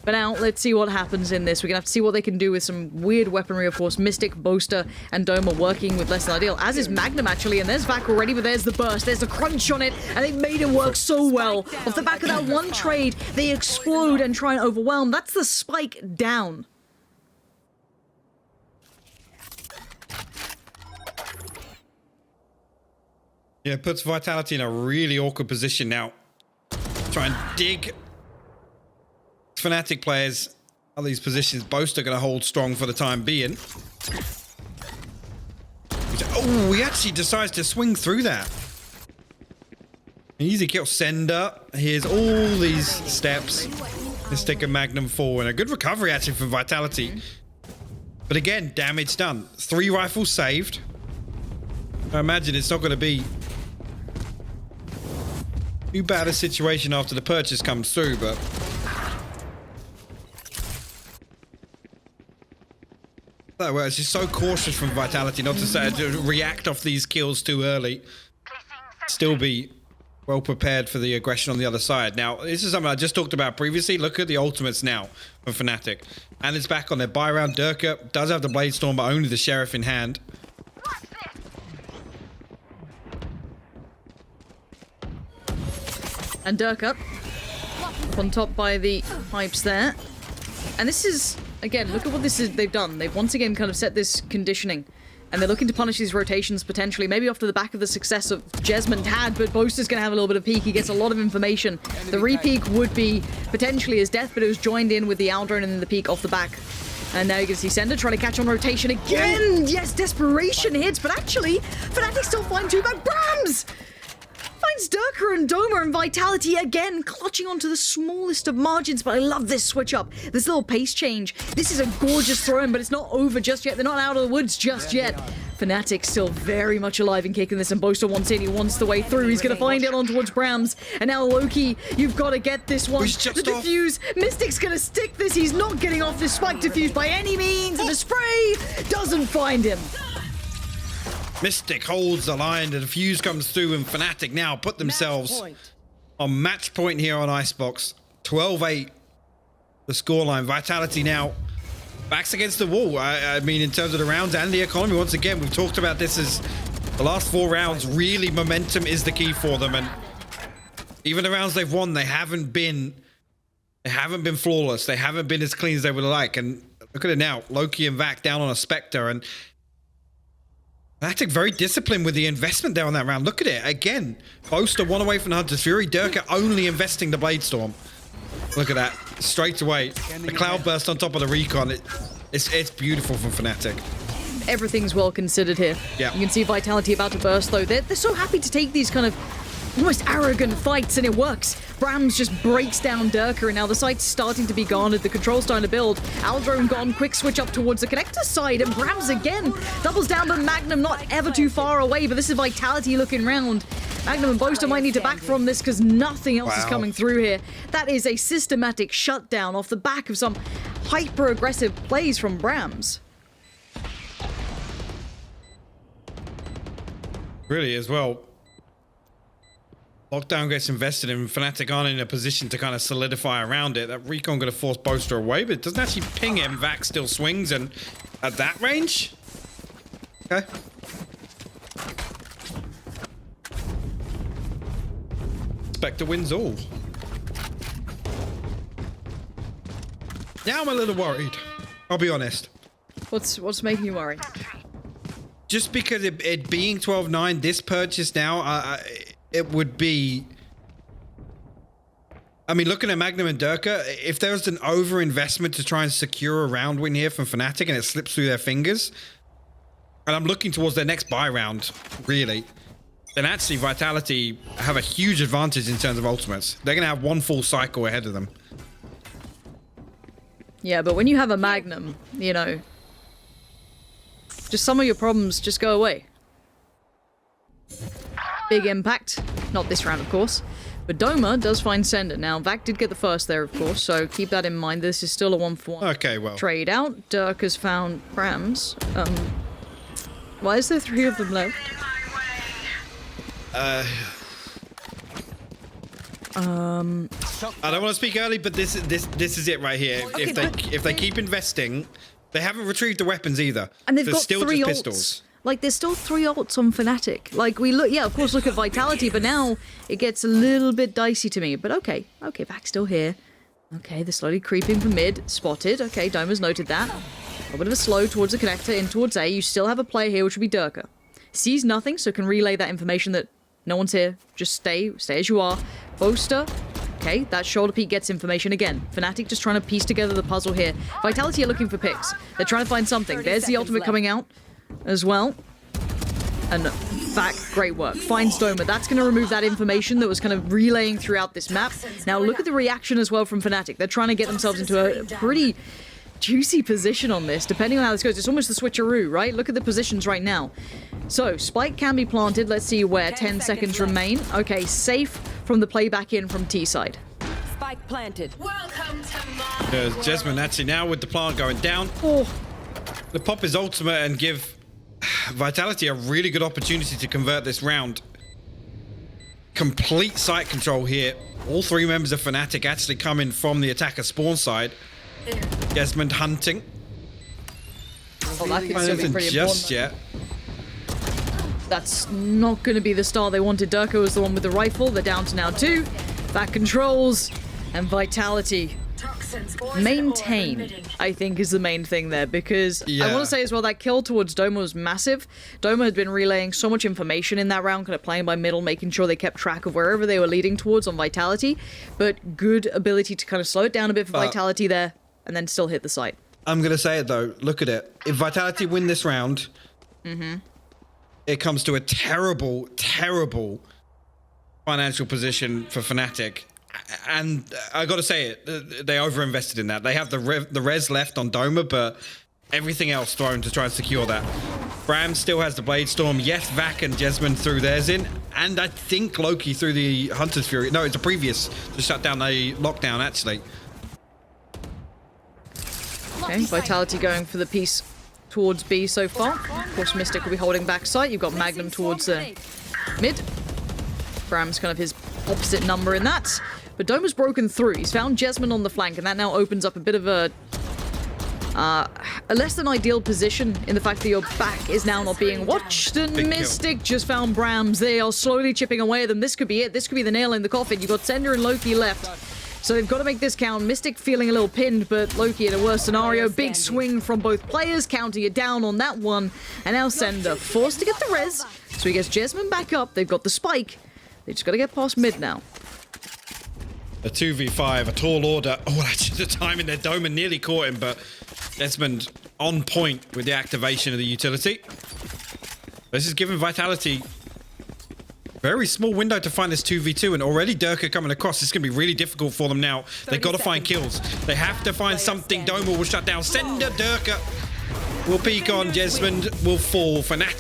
But now, let's see what happens in this. We're going to have to see what they can do with some weird weaponry, of course. Mystic, Boaster, and Dome are working with less than ideal, as is Magnum, actually. And there's Vac already, but there's the burst. There's the crunch on it, and they made it work so well. Off the back of that one trade, they explode and try and overwhelm. That's the spike down. Yeah, it puts Vitality in a really awkward position now. Try and dig Fnatic players out of these positions. Both are going to hold strong for the time being. Oh, he actually decides to swing through that. Easy kill. Sender. Here's all these steps. Let's take a Magnum 4 and a good recovery actually from Vitality. But again, damage done. 3 rifles saved. I imagine it's not going to be too bad a situation after the purchase comes through, but that was just so cautious from Vitality not to say to react off these kills too early. Still be well prepared for the aggression on the other side. Now, this is something I just talked about previously. Look at the ultimates now from Fnatic. And it's back on their buy round. Durka does have the Blade Storm, but only the Sheriff in hand. And Dirk up on top by the pipes there. And this is, again, look at what this is they've done. They've once again kind of set this conditioning. And they're looking to punish these rotations potentially, maybe off to the back of the success of Jesmond had, but Boaster's going to have a little bit of peek. He gets a lot of information. The re-peek would be potentially his death, but it was joined in with the Aldrone and then the peek off the back. And now you can see Sender trying to catch on rotation again. Yes, desperation hits, but actually, Fnatic still find 2 back. Brams finds Durka and Doma, and Vitality again clutching onto the smallest of margins. But I love this switch up, this little pace change. This is a gorgeous throw-in, but it's not over just yet. They're not out of the woods just yet. Fnatic still very much alive and kicking this, and Boaster wants in. He wants the way through. He's going to find it on towards Brams. And now Loki, you've got to get this one. The defuse. Mystic's going to stick this. He's not getting off this spike defuse by any means. And the spray doesn't find him. Mystic holds the line. The defuse comes through, and Fnatic now put themselves on match point here on Icebox. 12-8 the scoreline. Vitality now backs against the wall. I mean, in terms of the rounds and the economy, once again, we've talked about this as the last 4 rounds. Really, momentum is the key for them. And even the rounds they've won, they haven't been flawless. They haven't been as clean as they would like. And look at it now. Loki and Vac down on a Spectre. And Fnatic very disciplined with the investment there on that round. Look at it. Again, Boaster 1 away from the Hunter's Fury. Durka only investing the Blade Storm. Look at that. Straight away. The Cloud Burst on top of the Recon. It's beautiful from Fnatic. Everything's well considered here. Yeah. You can see Vitality about to burst, though. They're so happy to take these kind of almost arrogant fights, and it works. Brams just breaks down Durka, and now the site's starting to be garnered. The control's starting to build. Aldrone gone. Quick switch up towards the connector side, and Brams again doubles down, but Magnum not ever too far away. But this is Vitality looking round. Magnum and Boaster might need to back from this because nothing else is coming through here. That is a systematic shutdown off the back of some hyper-aggressive plays from Brams. Really, as well. Lockdown gets invested in. Fnatic aren't in a position to kind of solidify around it. That Recon going to force Boaster away, but it doesn't actually ping him. Vac still swings, and at that range? Okay. Spectre wins all. Now I'm a little worried. I'll be honest. What's making you worry? Just because it being 12-9, this purchase now, it would be... I mean, looking at Magnum and Durka, if there was an over-investment to try and secure a round win here from Fnatic and it slips through their fingers, and I'm looking towards their next buy round, really, then actually Vitality have a huge advantage in terms of ultimates. They're going to have 1 full cycle ahead of them. Yeah, but when you have a Magnum, you know, just some of your problems just go away. Big impact. Not this round, of course. But Doma does find Sender. Now, Vac did get the first there, of course, so keep that in mind. This is still a 1-for-1 okay, well. trade out. Dirk has found Brams. Why is there 3 of them left? I don't want to speak early, but this is it right here. Okay, if they keep investing, they haven't retrieved the weapons either. And they've got still 3 just ults. pistols. Like, there's still 3 ults on Fnatic. Like, we look, yeah, of course, look at Vitality, but now it gets a little bit dicey to me. But okay, Vac's still here. Okay, they're slowly creeping from mid. Spotted. Okay, Doma's noted that. A little bit of a slow towards the connector, in towards A. You still have a player here, which would be Durka. Sees nothing, so can relay that information that No one's here. Just stay as you are. Boaster. Okay, that shoulder peek gets information again. Fnatic just trying to piece together the puzzle here. Vitality are looking for picks. They're trying to find something. There's the ultimate coming out as well. And Vac, great work. Finds Doma. That's going to remove that information that was kind of relaying throughout this map. Now look at the reaction as well from Fnatic. They're trying to get themselves into a pretty juicy position on this, depending on how this goes. It's almost the switcheroo, right? Look at the positions right now. So, spike can be planted. Let's see where 10 seconds remain. Okay, safe from the playback in from T side. Spike planted. Welcome to my Jesmond actually now with the plant going down. Oh, The pop is ultimate and give Vitality a really good opportunity to convert this round. Complete site control here. All three members of Fnatic actually coming from the attacker spawn side. Jesmond hunting. oh that could still be Isn't pretty just important. yet. That's not going to be the star they wanted. Durko was the one with the rifle. They're down to now 2. Back controls and Vitality. Maintain, I think, is the main thing there, because I want to say as well that kill towards Doma was massive. Doma had been relaying so much information in that round, kind of playing by middle, making sure they kept track of wherever they were leading towards on Vitality, but good ability to kind of slow it down a bit for Vitality there, and then still hit the site. I'm going to say it though. Look at it. If Vitality win this round, it comes to a terrible, terrible financial position for Fnatic. And I got to say it, they overinvested in that. They have the res left on Doma, but everything else thrown to try and secure that. Bram still has the Blade Storm. Yes, Vac and Jesmond threw theirs in. And I think Loki threw the Hunter's Fury. No, it's a previous to shut down the lockdown, actually. Okay, Vitality going for the piece towards B so far. Of course, Mystic will be holding back site. You've got Magnum towards mid. Bram's kind of his opposite number in that. But Doma's broken through. He's found Jesmond on the flank, and that now opens up a bit of a less than ideal position in the fact that your back is now not being watched. And Mystic just found Brams. They are slowly chipping away at them. This could be it. This could be the nail in the coffin. You've got Sender and Loki left. So they've got to make this count. Mystic feeling a little pinned, but Loki in a worse scenario. Big swing from both players, counting it down on that one. And now Sender forced to get the res. So he gets Jesmond back up. They've got the spike. They just got to get past mid now. A 2v5, a tall order. Oh, actually the timing there. Doma nearly caught him, but Jesmond on point with the activation of the utility. This is giving Vitality a very small window to find this 2v2, and already Durka coming across. It's going to be really difficult for them now. They've got to find kills. They have to find something. Doma will shut down. Sender Durka will peek on. Jesmond will fall. Fnatic